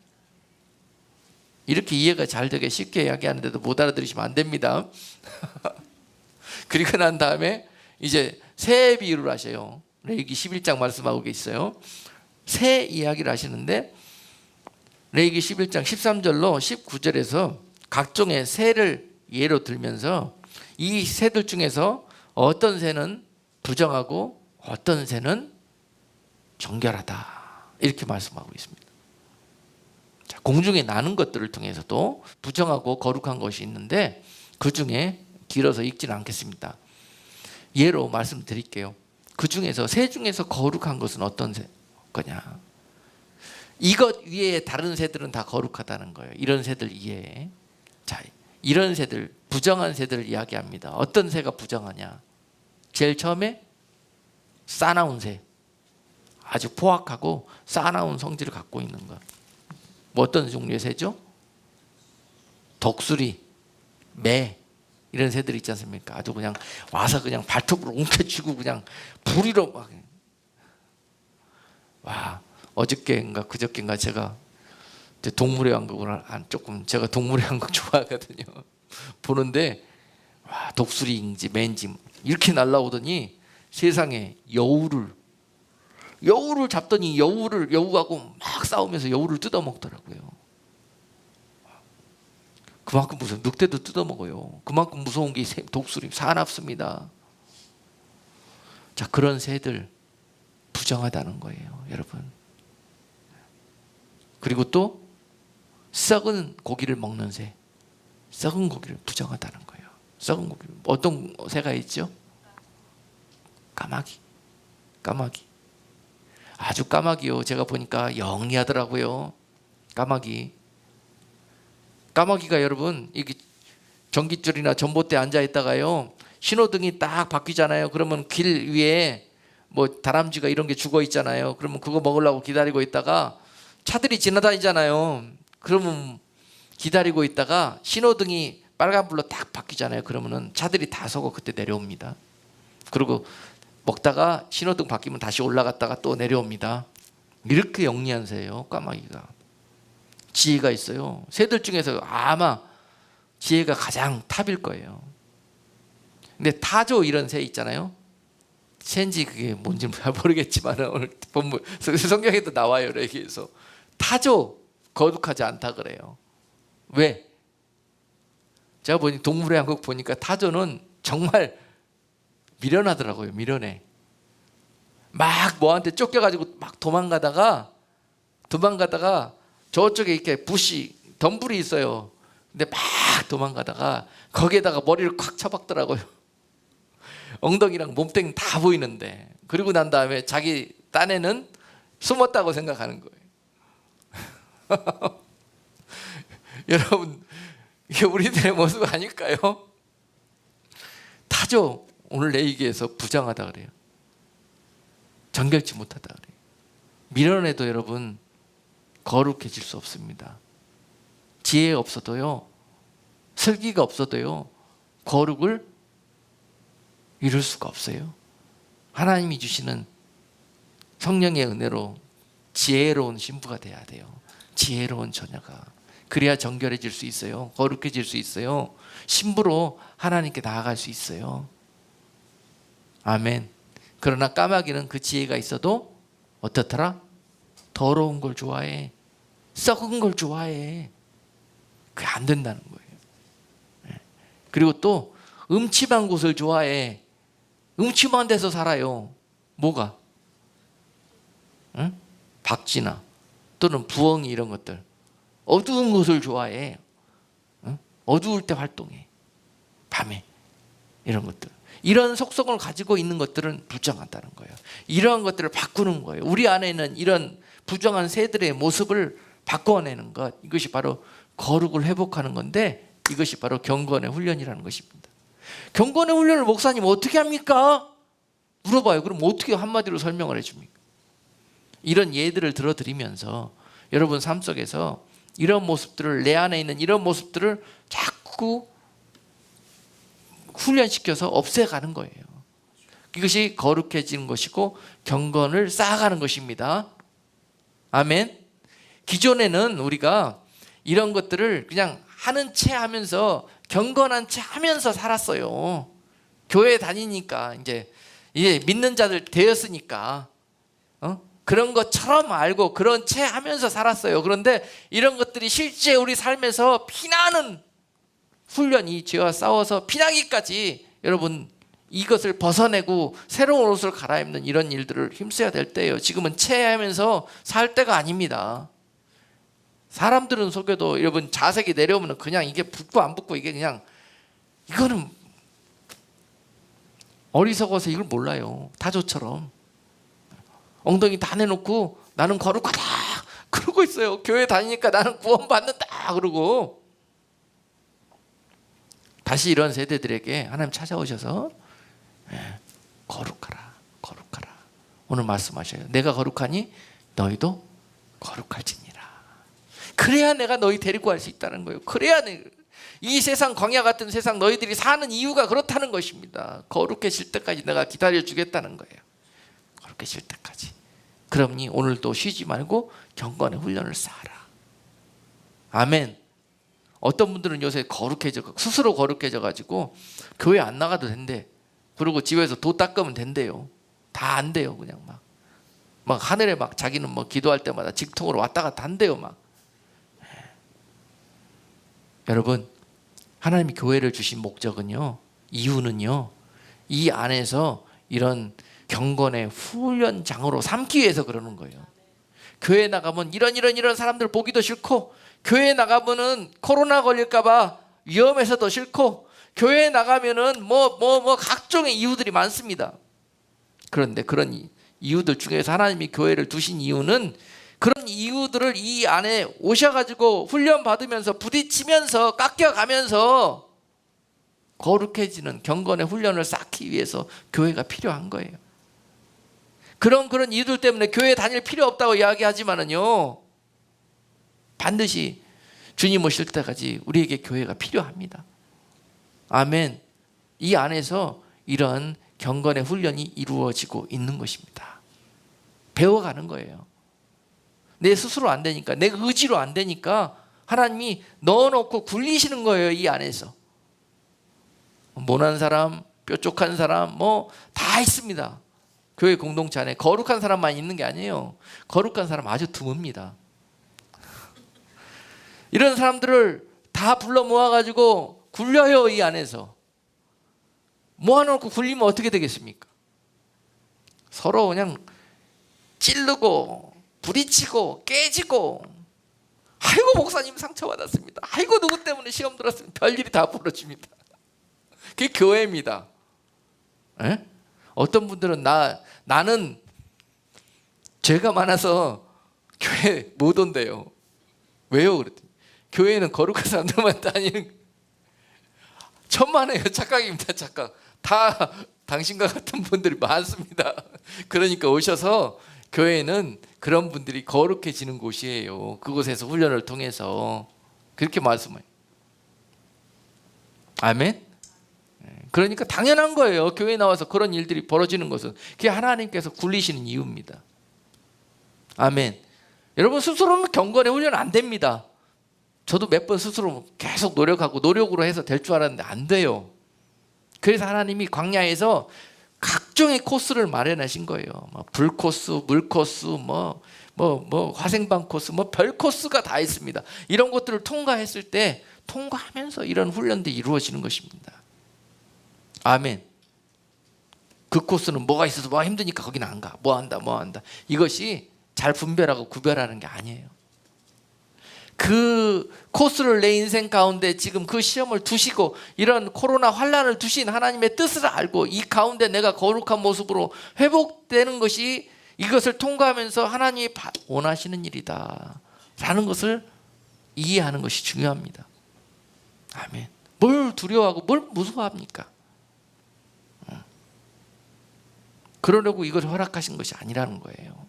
이렇게 이해가 잘 되게 쉽게 이야기하는데도 못 알아들으시면 안 됩니다. 그리고 난 다음에 이제 새 비유를 하셔요. 레위기 11장 말씀하고 계시어요. 새 이야기를 하시는데 레위기 11장 13절로 19절에서 각종의 새를 예로 들면서 이 새들 중에서 어떤 새는 부정하고 어떤 새는 정결하다, 이렇게 말씀하고 있습니다. 자, 공중에 나는 것들을 통해서도 부정하고 거룩한 것이 있는데 그 중에 길어서 읽지는 않겠습니다. 예로 말씀드릴게요. 그 중에서 새 중에서 거룩한 것은 어떤 거냐? 이것 위에 다른 새들은 다 거룩하다는 거예요. 이런 새들 이외에. 자, 이런 새들, 부정한 새들을 이야기합니다. 어떤 새가 부정하냐? 제일 처음에 싸나운 새, 아주 포악하고 싸나운 성질을 갖고 있는 것. 뭐 어떤 종류의 새죠? 독수리, 매, 이런 새들이 있지 않습니까? 아주 그냥 와서 그냥 발톱으로 움켜쥐고 그냥 부리로 막. 와, 어저께인가 그저께인가 제가 동물의 왕국을 조금, 제가 동물의 왕국 좋아하거든요. 보는데 와, 독수리인지 맨지 이렇게 날라오더니 세상에 여우를 잡더니 여우하고 막 싸우면서 여우를 뜯어먹더라고요. 그만큼 무서워. 늑대도 뜯어먹어요. 그만큼 무서운 게 독수리, 사납습니다. 자, 그런 새들 부정하다는 거예요, 여러분. 그리고 또 썩은 고기를 먹는 새, 썩은 고기를 부정하다는 거예요. 썩은 고기. 어떤 새가 있죠? 까마귀. 아주 까마귀요. 제가 보니까 영리하더라고요. 까마귀가 여러분, 이게 전깃줄이나 전봇대에 앉아 있다가요, 신호등이 딱 바뀌잖아요. 그러면 길 위에 뭐 다람쥐가 이런 게 죽어 있잖아요. 그러면 그거 먹으려고 기다리고 있다가 차들이 지나다니잖아요. 그러면 기다리고 있다가 신호등이 빨간불로 딱 바뀌잖아요. 그러면은 차들이 다 서고 그때 내려옵니다. 그리고 먹다가 신호등 바뀌면 다시 올라갔다가 또 내려옵니다. 이렇게 영리한 새예요, 까마귀가. 지혜가 있어요. 새들 중에서 아마 지혜가 가장 탑일 거예요. 근데 타조 이런 새 있잖아요. 새인지 그게 뭔지 잘 모르겠지만 오늘 본문 성경에도 나와요. 여기에서 타조 거룩하지 않다 그래요. 왜? 제가 보니 동물의 왕국 보니까 타조는 정말 미련하더라고요. 미련해. 막 뭐한테 쫓겨가지고 막 도망가다가 저쪽에 이렇게 덤불이 있어요. 근데 막 도망가다가 거기에다가 머리를 콱 쳐박더라고요. 엉덩이랑 몸뚱이 다 보이는데. 그리고 난 다음에 자기 딴에는 숨었다고 생각하는 거예요. 여러분, 이게 우리들의 모습 아닐까요? 타조 오늘 내 얘기에서 부정하다 그래요. 정결치 못하다 그래요. 미련해도 여러분 거룩해질 수 없습니다. 지혜 없어도요, 슬기가 없어도요, 거룩을 이룰 수가 없어요. 하나님이 주시는 성령의 은혜로 지혜로운 신부가 돼야 돼요. 지혜로운 처녀가. 그래야 정결해질 수 있어요. 거룩해질 수 있어요. 신부로 하나님께 나아갈 수 있어요. 아멘. 그러나 까마귀는 그 지혜가 있어도 어떻더라? 더러운 걸 좋아해. 썩은 걸 좋아해. 그게 안 된다는 거예요. 그리고 또 음침한 곳을 좋아해. 음침한 데서 살아요. 뭐가? 응? 박쥐나 또는 부엉이 이런 것들. 어두운 곳을 좋아해. 응? 어두울 때 활동해. 밤에. 이런 것들. 이런 속성을 가지고 있는 것들은 부정하다는 거예요. 이러한 것들을 바꾸는 거예요. 우리 안에 있는 이런 부정한 새들의 모습을 바꿔내는 것. 이것이 바로 거룩을 회복하는 건데, 이것이 바로 경건의 훈련이라는 것입니다. 경건의 훈련을 목사님 어떻게 합니까? 물어봐요. 그럼 어떻게 한마디로 설명을 해줍니까? 이런 예들을 들어드리면서 여러분 삶 속에서 이런 모습들을, 내 안에 있는 이런 모습들을 자꾸 훈련시켜서 없애가는 거예요. 이것이 거룩해지는 것이고 경건을 쌓아가는 것입니다. 아멘. 기존에는 우리가 이런 것들을 그냥 하는 채 하면서, 경건한 채 하면서 살았어요. 교회 다니니까 이제 믿는 자들 되었으니까 그런 것처럼 알고 그런 채 하면서 살았어요. 그런데 이런 것들이 실제 우리 삶에서 피나는 훈련이, 죄와 싸워서 피나기까지 여러분 이것을 벗어내고 새로운 옷을 갈아입는 이런 일들을 힘써야 될 때예요. 지금은 체하면서 살 때가 아닙니다. 사람들은 속여도 여러분 자색이 내려오면 그냥 이게 붙고 안 붙고 이게 그냥, 이거는 어리석어서 이걸 몰라요. 타조처럼 엉덩이 다 내놓고 나는 거룩하다 그러고 있어요. 교회 다니니까 나는 구원받는다 그러고. 다시 이런 세대들에게 하나님 찾아오셔서 거룩하라. 오늘 말씀하셔요. 내가 거룩하니 너희도 거룩할지니라. 그래야 내가 너희 데리고 갈 수 있다는 거예요. 그래야 이 세상, 광야 같은 세상 너희들이 사는 이유가 그렇다는 것입니다. 거룩해질 때까지 내가 기다려주겠다는 거예요. 거룩해질 때까지. 그러니 오늘도 쉬지 말고 경건의 훈련을 쌓아라. 아멘. 어떤 분들은 요새 스스로 거룩해져 가지고 교회 안 나가도 된대. 그리고 집에서 도 닦으면 된대요. 다 안 돼요. 그냥 막 하늘에 막 자기는 뭐 기도할 때마다 직통으로 왔다 갔다 한대요. 막. 여러분, 하나님이 교회를 주신 목적은요, 이유는요, 이 안에서 이런 경건의 훈련장으로 삼기 위해서 그러는 거예요. 교회 나가면 이런 사람들 보기도 싫고, 교회 나가면은 코로나 걸릴까봐 위험해서도 싫고, 교회 나가면은 각종의 이유들이 많습니다. 그런데 그런 이유들 중에서 하나님이 교회를 두신 이유는 그런 이유들을 이 안에 오셔가지고 훈련 받으면서 부딪히면서 깎여가면서 거룩해지는 경건의 훈련을 쌓기 위해서 교회가 필요한 거예요. 그런 이유들 때문에 교회 다닐 필요 없다고 이야기하지만은요, 반드시 주님 오실 때까지 우리에게 교회가 필요합니다. 아멘. 이 안에서 이런 경건의 훈련이 이루어지고 있는 것입니다. 배워가는 거예요. 내 스스로 안 되니까, 내 의지로 안 되니까 하나님이 넣어놓고 굴리시는 거예요. 이 안에서 모난 사람, 뾰족한 사람 다 있습니다. 교회 공동체 안에 거룩한 사람만 있는 게 아니에요. 거룩한 사람 아주 드뭅니다. 이런 사람들을 다 불러 모아가지고 굴려요. 이 안에서 모아놓고 굴리면 어떻게 되겠습니까? 서로 그냥 찌르고 부딪히고 깨지고, 아이고 목사님 상처받았습니다, 아이고 누구 때문에 시험 들었습니다, 별일이 다 벌어집니다. 그게 교회입니다. 에? 어떤 분들은 나는 죄가 많아서 교회 못 온대요. 왜요? 그랬더니 교회는 거룩한 사람들만 다니는. 천만에요. 착각입니다. 착각. 다 당신과 같은 분들이 많습니다. 그러니까 오셔서, 교회는 그런 분들이 거룩해지는 곳이에요. 그곳에서 훈련을 통해서 그렇게 말씀해요. 아멘. 그러니까 당연한 거예요. 교회에 나와서 그런 일들이 벌어지는 것은 그게 하나님께서 굴리시는 이유입니다. 아멘. 여러분, 스스로는 경건의 훈련 안 됩니다. 저도 몇 번 스스로 계속 노력하고 노력으로 해서 될 줄 알았는데 안 돼요. 그래서 하나님이 광야에서 각종의 코스를 마련하신 거예요. 불 코스, 물 코스, 화생방 코스, 별 코스가 다 있습니다. 이런 것들을 통과했을 때 통과하면서 이런 훈련들이 이루어지는 것입니다. 아멘. 그 코스는 뭐가 있어서 뭐가 힘드니까 거기는 안 가. 뭐 한다. 이것이 잘 분별하고 구별하는 게 아니에요. 그 코스를 내 인생 가운데 지금 그 시험을 두시고 이런 코로나 환난을 두신 하나님의 뜻을 알고 이 가운데 내가 거룩한 모습으로 회복되는 것이, 이것을 통과하면서 하나님이 원하시는 일이다 라는 것을 이해하는 것이 중요합니다. 아멘. 뭘 두려워하고 뭘 무서워합니까? 그러려고 이걸 허락하신 것이 아니라는 거예요.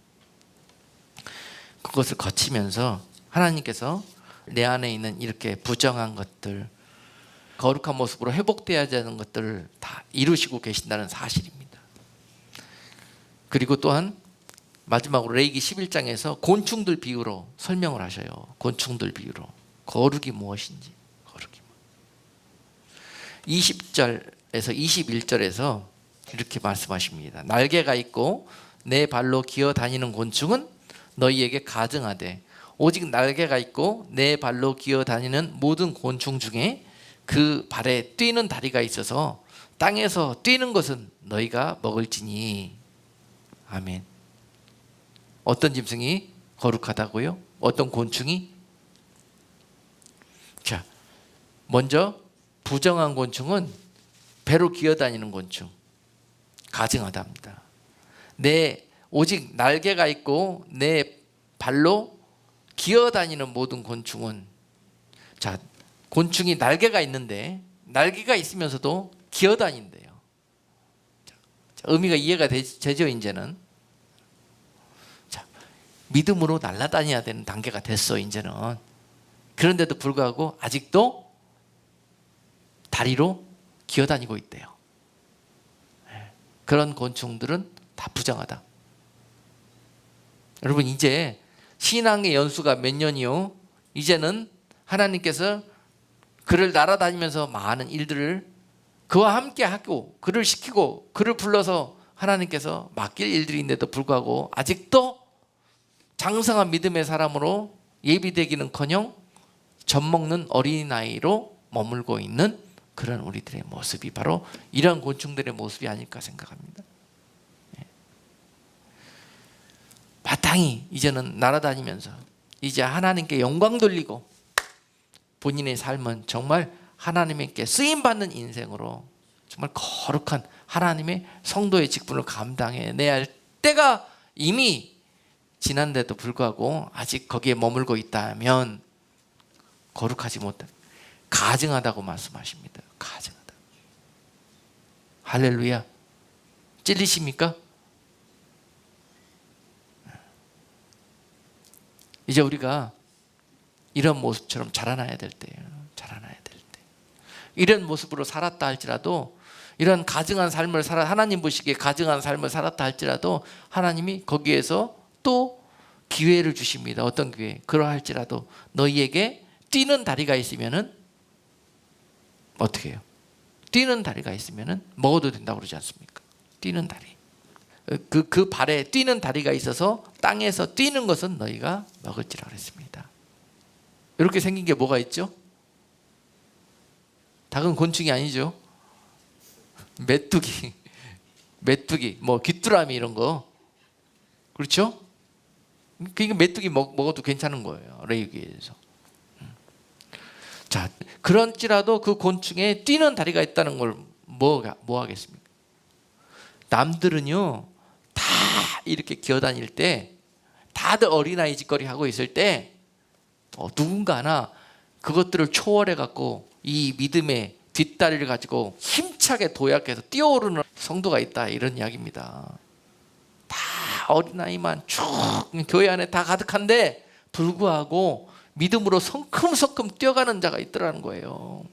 그것을 거치면서 하나님께서 내 안에 있는 이렇게 부정한 것들, 거룩한 모습으로 회복되어야 되는 것들을 다 이루시고 계신다는 사실입니다. 그리고 또한 마지막으로 레위기 11장에서 곤충들 비유로 설명을 하셔요. 곤충들 비유로 거룩이 무엇인지. 20절에서 21절에서 이렇게 말씀하십니다. 날개가 있고 내 발로 기어 다니는 곤충은 너희에게 가증하되, 오직 날개가 있고 내 발로 기어 다니는 모든 곤충 중에 그 발에 뛰는 다리가 있어서 땅에서 뛰는 것은 너희가 먹을지니. 아멘. 어떤 짐승이 거룩하다고요? 어떤 곤충이? 자, 먼저 부정한 곤충은 배로 기어다니는 곤충, 가증하답니다. 오직 날개가 있고 내 발로 기어다니는 모든 곤충은, 자, 곤충이 날개가 있는데 날개가 있으면서도 기어다닌대요. 자, 의미가 이해가 되죠? 이제는. 자, 믿음으로 날아다녀야 되는 단계가 됐어 이제는. 그런데도 불구하고 아직도 다리로 기어다니고 있대요. 그런 곤충들은 다 부정하다. 여러분, 이제 신앙의 연수가 몇 년이요? 이제는 하나님께서 그를 날아다니면서 많은 일들을 그와 함께 하고 그를 시키고 그를 불러서 하나님께서 맡길 일들이 있는데도 불구하고 아직도 장성한 믿음의 사람으로 예비되기는커녕 젖먹는 어린아이로 머물고 있는 그런 우리들의 모습이 바로 이런 곤충들의 모습이 아닐까 생각합니다. 마땅히 이제는 날아다니면서 이제 하나님께 영광 돌리고 본인의 삶은 정말 하나님께 쓰임받는 인생으로 정말 거룩한 하나님의 성도의 직분을 감당해내야 할 때가 이미 지난데도 불구하고 아직 거기에 머물고 있다면 거룩하지 못한 가증하다고 말씀하십니다. 가증하다. 할렐루야. 찔리십니까? 이제 우리가 이런 모습처럼 자라나야 될 때예요. 자라나야 될 때. 이런 모습으로 살았다 할지라도, 이런 가증한 삶을 하나님 보시기에 가증한 삶을 살았다 할지라도 하나님이 거기에서 또 기회를 주십니다. 어떤 기회? 그러할지라도 너희에게 뛰는 다리가 있으면은 어떻게 해요? 뛰는 다리가 있으면은 먹어도 된다고 그러지 않습니까? 뛰는 다리. 그 발에 뛰는 다리가 있어서 땅에서 뛰는 것은 너희가 먹을지라 그랬습니다. 이렇게 생긴 게 뭐가 있죠? 닭은 곤충이 아니죠. 메뚜기, 뭐 귀뚜라미 이런 거, 그렇죠? 그러니까 메뚜기 먹어도 괜찮은 거예요. 레위기에서. 자, 그런지라도 그 곤충에 뛰는 다리가 있다는 걸 뭐 하겠습니까? 남들은요 다 이렇게 기어다닐 때, 다들 어린아이 짓거리 하고 있을 때 누군가나 그것들을 초월해 갖고 이 믿음의 뒷다리를 가지고 힘차게 도약해서 뛰어오르는 성도가 있다, 이런 이야기입니다. 다 어린아이만 쭉 교회 안에 다 가득한데 불구하고 믿음으로 성큼성큼 뛰어가는 자가 있더라는 거예요.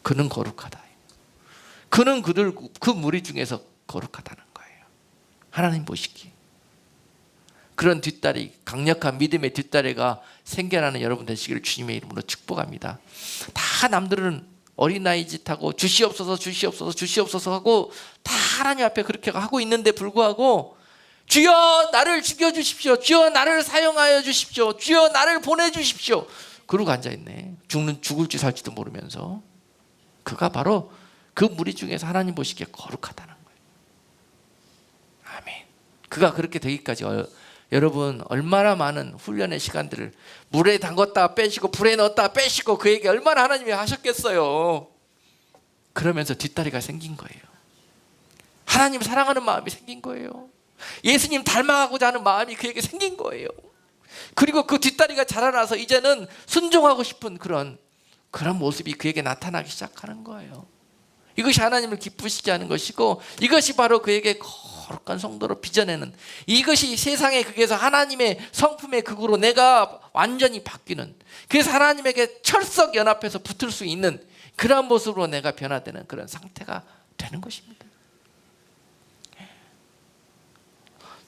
그는 거룩하다. 그는 그 무리 중에서 거룩하다는 거예요. 하나님 보시기에. 그런 뒷다리, 강력한 믿음의 뒷다리가 생겨나는 여러분 되시기를 주님의 이름으로 축복합니다. 다 남들은 어린아이 짓하고 주시옵소서 하고 다 하나님 앞에 그렇게 하고 있는데 불구하고 주여 나를 죽여주십시오, 주여 나를 사용하여 주십시오, 주여 나를 보내주십시오, 그러고 앉아있네. 죽을지 살지도 모르면서. 그가 바로 그 무리 중에서 하나님 보시기에 거룩하다는 거예요. 아멘. 그가 그렇게 되기까지 여러분 얼마나 많은 훈련의 시간들을 물에 담갔다 빼시고 불에 넣었다 빼시고 그에게 얼마나 하나님이 하셨겠어요. 그러면서 뒷다리가 생긴 거예요. 하나님 사랑하는 마음이 생긴 거예요. 예수님 닮아가고자 하는 마음이 그에게 생긴 거예요. 그리고 그 뒷다리가 자라나서 이제는 순종하고 싶은 그런 모습이 그에게 나타나기 시작하는 거예요. 이것이 하나님을 기쁘시게 하는 것이고, 이것이 바로 그에게 거룩한 성도로 빚어내는, 이것이 세상에 극에서 하나님의 성품의 극으로 내가 완전히 바뀌는, 그래서 하나님에게 철석 연합해서 붙을 수 있는 그런 모습으로 내가 변화되는 그런 상태가 되는 것입니다.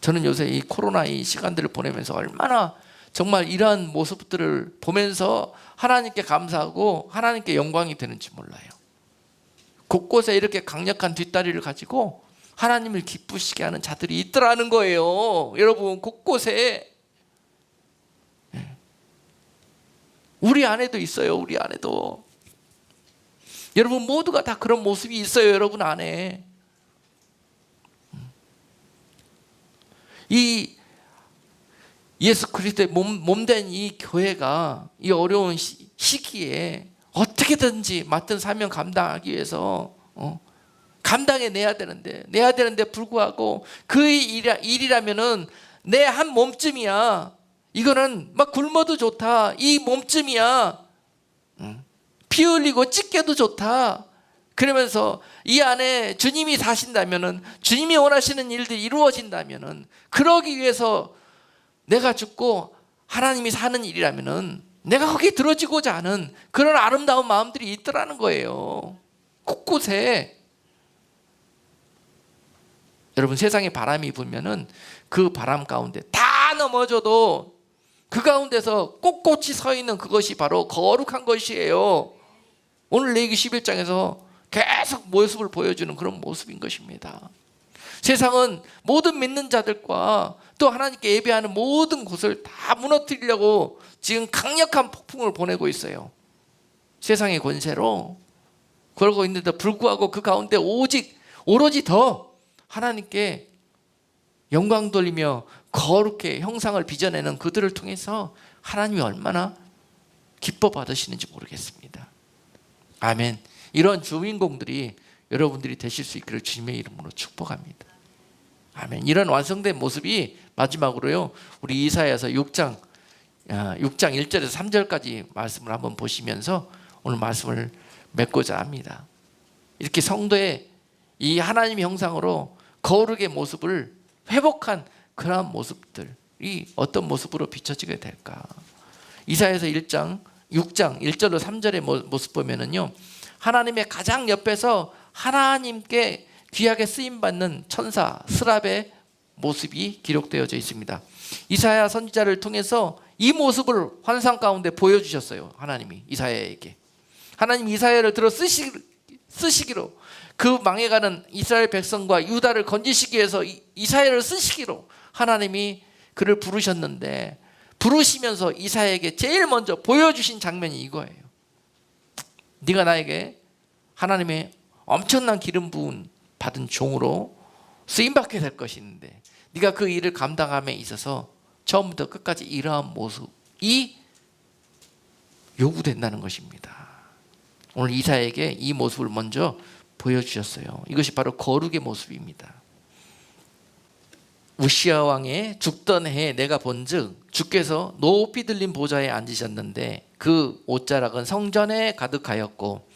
저는 요새 이 코로나 이 시간들을 보내면서 얼마나 정말 이러한 모습들을 보면서 하나님께 감사하고 하나님께 영광이 되는지 몰라요. 곳곳에 이렇게 강력한 뒷다리를 가지고 하나님을 기쁘시게 하는 자들이 있더라는 거예요. 여러분, 곳곳에. 우리 안에도 있어요. 우리 안에도. 여러분 모두가 다 그런 모습이 있어요. 여러분 안에. 이 예수 그리스도의 몸된 이 교회가 이 어려운 시기에 어떻게든지 맡은 사명 감당하기 위해서 감당해내야 되는데 불구하고 그 일이라면은 내 한 몸쯤이야. 이거는 막 굶어도 좋다. 이 몸쯤이야. 피 흘리고 찢겨도 좋다. 그러면서 이 안에 주님이 사신다면은, 주님이 원하시는 일들이 이루어진다면은, 그러기 위해서 내가 죽고 하나님이 사는 일이라면은 내가 거기에 들어지고자 하는 그런 아름다운 마음들이 있더라는 거예요. 곳곳에. 여러분, 세상에 바람이 불면은 그 바람 가운데 다 넘어져도 그 가운데서 꼿꼿이 서 있는 그것이 바로 거룩한 것이에요. 오늘 레위기 11장에서 계속 모습을 보여주는 그런 모습인 것입니다. 세상은 모든 믿는 자들과 또 하나님께 예배하는 모든 곳을 다 무너뜨리려고 지금 강력한 폭풍을 보내고 있어요. 세상의 권세로. 그러고 있는데도 불구하고 그 가운데 오로지 더 하나님께 영광 돌리며 거룩해 형상을 빚어내는 그들을 통해서 하나님이 얼마나 기뻐 받으시는지 모르겠습니다. 아멘. 이런 주인공들이 여러분들이 되실 수 있기를 주님의 이름으로 축복합니다. 아멘. 이런 완성된 모습이 마지막으로요, 우리 이사야서 6장 1절에서 3절까지 말씀을 한번 보시면서 오늘 말씀을 맺고자 합니다. 이렇게 성도의 이 하나님의 형상으로 거룩의 모습을 회복한 그러한 모습들이 어떤 모습으로 비춰지게 될까? 이사야서 6장 1절로 3절의 모습 보면은요, 하나님의 가장 옆에서 하나님께 귀하게 쓰임받는 천사 스랍의 모습이 기록되어져 있습니다. 이사야 선지자를 통해서 이 모습을 환상 가운데 보여주셨어요. 하나님이 이사야에게. 하나님 이사야를 들어 쓰시기로, 그 망해가는 이스라엘 백성과 유다를 건지시기 위해서 이사야를 쓰시기로 하나님이 그를 부르셨는데, 부르시면서 이사야에게 제일 먼저 보여주신 장면이 이거예요. 네가 나에게 하나님의 엄청난 기름 부은 받은 종으로 쓰임받게 될 것인데, 네가 그 일을 감당함에 있어서 처음부터 끝까지 이러한 모습이 요구된다는 것입니다. 오늘 이사야에게 이 모습을 먼저 보여주셨어요. 이것이 바로 거룩의 모습입니다. 우시야 왕의 죽던 해에 내가 본즉 주께서 높이 들린 보좌에 앉으셨는데 그 옷자락은 성전에 가득하였고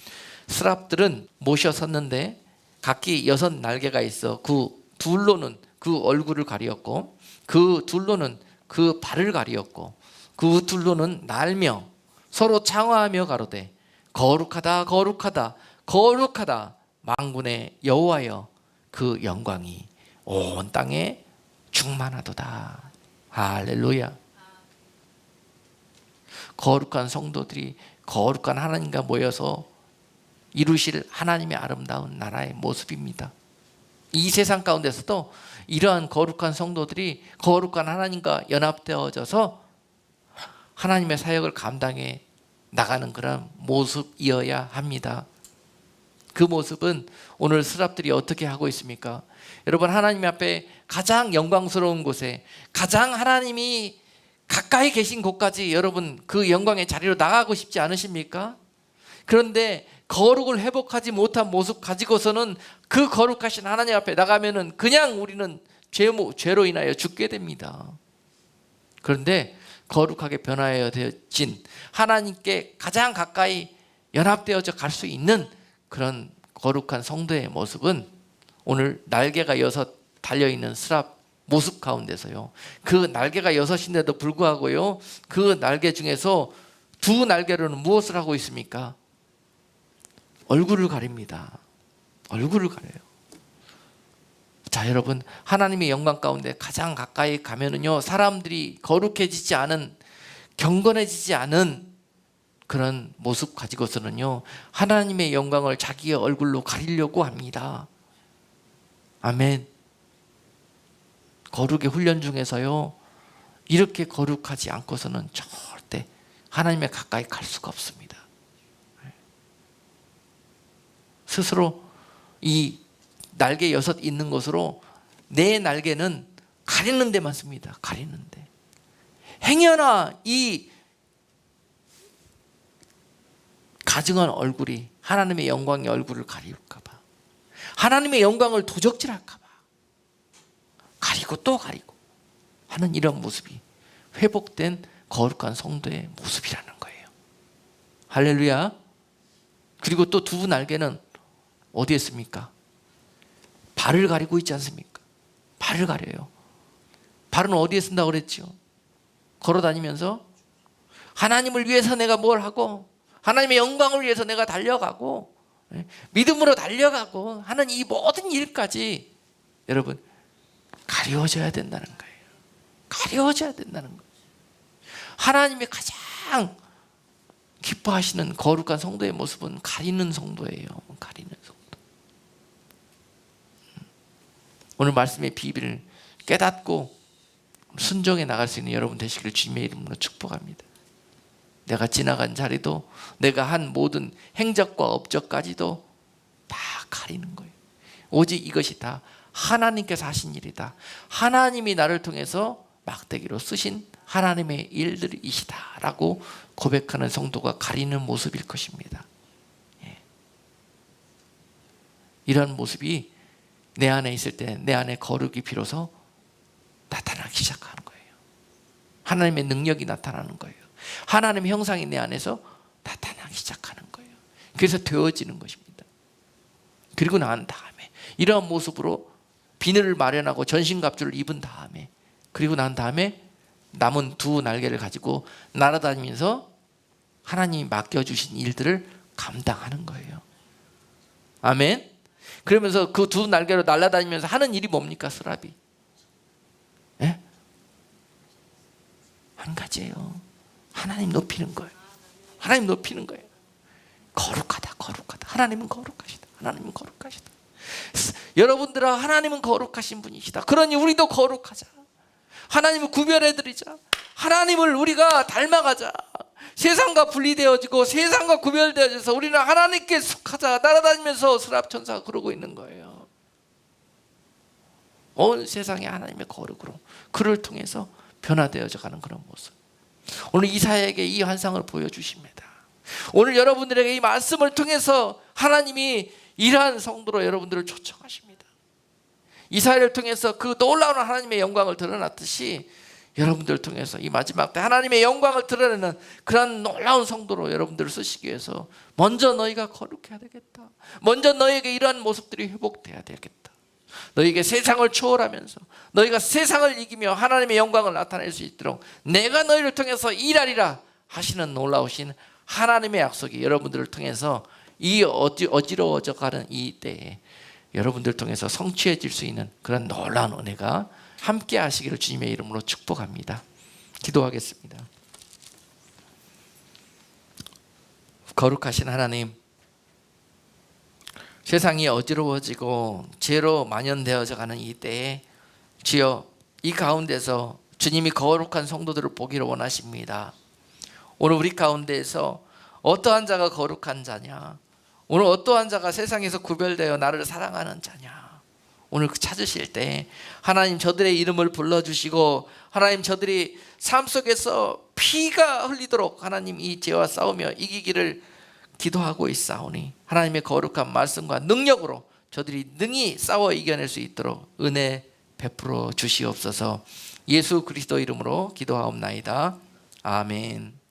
스랍들은 모셔 섰는데 각기 6 날개가 있어 그 둘로는 그 얼굴을 가리었고 그 둘로는 그 발을 가리었고 그 둘로는 날며 서로 창화하며 가로되 거룩하다 거룩하다 거룩하다 만군의 여호와여, 그 영광이 온 땅에 충만하도다. 할렐루야. 거룩한 성도들이 거룩한 하나님과 모여서 이루실 하나님의 아름다운 나라의 모습입니다. 이 세상 가운데서도 이러한 거룩한 성도들이 거룩한 하나님과 연합되어져서 하나님의 사역을 감당해 나가는 그런 모습이어야 합니다. 그 모습은 오늘 스랍들이 어떻게 하고 있습니까? 여러분, 하나님 앞에 가장 영광스러운 곳에, 가장 하나님이 가까이 계신 곳까지 여러분 그 영광의 자리로 나가고 싶지 않으십니까? 그런데 거룩을 회복하지 못한 모습 가지고서는 그 거룩하신 하나님 앞에 나가면은 그냥 우리는 죄로 인하여 죽게 됩니다. 그런데 거룩하게 변화되어진 하나님께 가장 가까이 연합되어져 갈 수 있는 그런 거룩한 성도의 모습은 오늘 날개가 6 달려있는 스랍 모습 가운데서요, 그 날개가 6인데도 불구하고요, 그 날개 중에서 2 날개로는 무엇을 하고 있습니까? 얼굴을 가립니다. 얼굴을 가려요. 자, 여러분, 하나님의 영광 가운데 가장 가까이 가면은요, 사람들이 거룩해지지 않은, 경건해지지 않은 그런 모습 가지고서는요, 하나님의 영광을 자기의 얼굴로 가리려고 합니다. 아멘. 거룩의 훈련 중에서요, 이렇게 거룩하지 않고서는 절대 하나님의 가까이 갈 수가 없습니다. 스스로 이 날개 6 있는 것으로 내 날개는 가리는 데만 씁니다. 가리는데. 행여나 이 가증한 얼굴이 하나님의 영광의 얼굴을 가리울까 봐, 하나님의 영광을 도적질할까 봐 가리고 또 가리고 하는 이런 모습이 회복된 거룩한 성도의 모습이라는 거예요. 할렐루야. 그리고 또 2 날개는 어디에 있습니까? 발을 가리고 있지 않습니까? 발을 가려요. 발은 어디에 쓴다고 그랬죠? 걸어다니면서 하나님을 위해서 내가 뭘 하고, 하나님의 영광을 위해서 내가 달려가고, 믿음으로 달려가고 하는 이 모든 일까지 여러분 가려워져야 된다는 거예요. 가려워져야 된다는 거예요. 하나님이 가장 기뻐하시는 거룩한 성도의 모습은 가리는 성도예요. 가리는 성도. 오늘 말씀의 비밀을 깨닫고 순종해 나갈 수 있는 여러분 되시기를 주님의 이름으로 축복합니다. 내가 지나간 자리도, 내가 한 모든 행적과 업적까지도 다 가리는 거예요. 오직 이것이 다 하나님께서 하신 일이다. 하나님이 나를 통해서 막대기로 쓰신 하나님의 일들이시다 라고 고백하는 성도가 가리는 모습일 것입니다. 예. 이런 모습이 내 안에 있을 때 내 안에 거룩이 비로소 나타나기 시작하는 거예요. 하나님의 능력이 나타나는 거예요. 하나님의 형상이 내 안에서 나타나기 시작하는 거예요. 그래서 되어지는 것입니다. 그리고 난 다음에 이러한 모습으로 비늘을 마련하고 전신갑주를 입은 다음에, 그리고 난 다음에 남은 두 날개를 가지고 날아다니면서 하나님이 맡겨주신 일들을 감당하는 거예요. 아멘. 그러면서 그 두 날개로 날아다니면서 하는 일이 뭡니까? 스라비. 예? 한 가지예요. 하나님 높이는 거예요. 하나님 높이는 거예요. 거룩하다, 거룩하다. 하나님은 거룩하시다. 하나님은 거룩하시다. 여러분들아, 하나님은 거룩하신 분이시다. 그러니 우리도 거룩하자. 하나님을 구별해드리자. 하나님을 우리가 닮아가자. 세상과 분리되어지고 세상과 구별되어져서 우리는 하나님께 속하자. 날아다니면서 스랍천사가 그러고 있는 거예요. 온 세상에 하나님의 거룩으로 그를 통해서 변화되어져 가는 그런 모습. 오늘 이사야에게 이 환상을 보여주십니다. 오늘 여러분들에게 이 말씀을 통해서 하나님이 이러한 성도로 여러분들을 초청하십니다. 이사야를 통해서 그 놀라운 하나님의 영광을 드러났듯이 여러분들을 통해서 이 마지막 때 하나님의 영광을 드러내는 그런 놀라운 성도로 여러분들을 쓰시기 위해서 먼저 너희가 거룩해야 되겠다. 먼저 너희에게 이러한 모습들이 회복돼야 되겠다. 너희에게 세상을 초월하면서 너희가 세상을 이기며 하나님의 영광을 나타낼 수 있도록 내가 너희를 통해서 일하리라 하시는 놀라우신 하나님의 약속이 여러분들을 통해서 이 어지러워져 가는 이 때에 여러분들을 통해서 성취해질 수 있는 그런 놀라운 은혜가 함께 하시기를 주님의 이름으로 축복합니다. 기도하겠습니다. 거룩하신 하나님, 세상이 어지러워지고 죄로 만연되어져 가는 이 때에 주여 이 가운데서 주님이 거룩한 성도들을 보기를 원하십니다. 오늘 우리 가운데에서 어떠한 자가 거룩한 자냐, 오늘 어떠한 자가 세상에서 구별되어 나를 사랑하는 자냐, 오늘 찾으실 때 하나님 저들의 이름을 불러주시고 하나님 저들이 삶 속에서 피가 흘리도록 하나님 이 죄와 싸우며 이기기를 기도하고 있사오니 하나님의 거룩한 말씀과 능력으로 저들이 능히 싸워 이겨낼 수 있도록 은혜 베풀어 주시옵소서. 예수 그리스도 이름으로 기도하옵나이다. 아멘.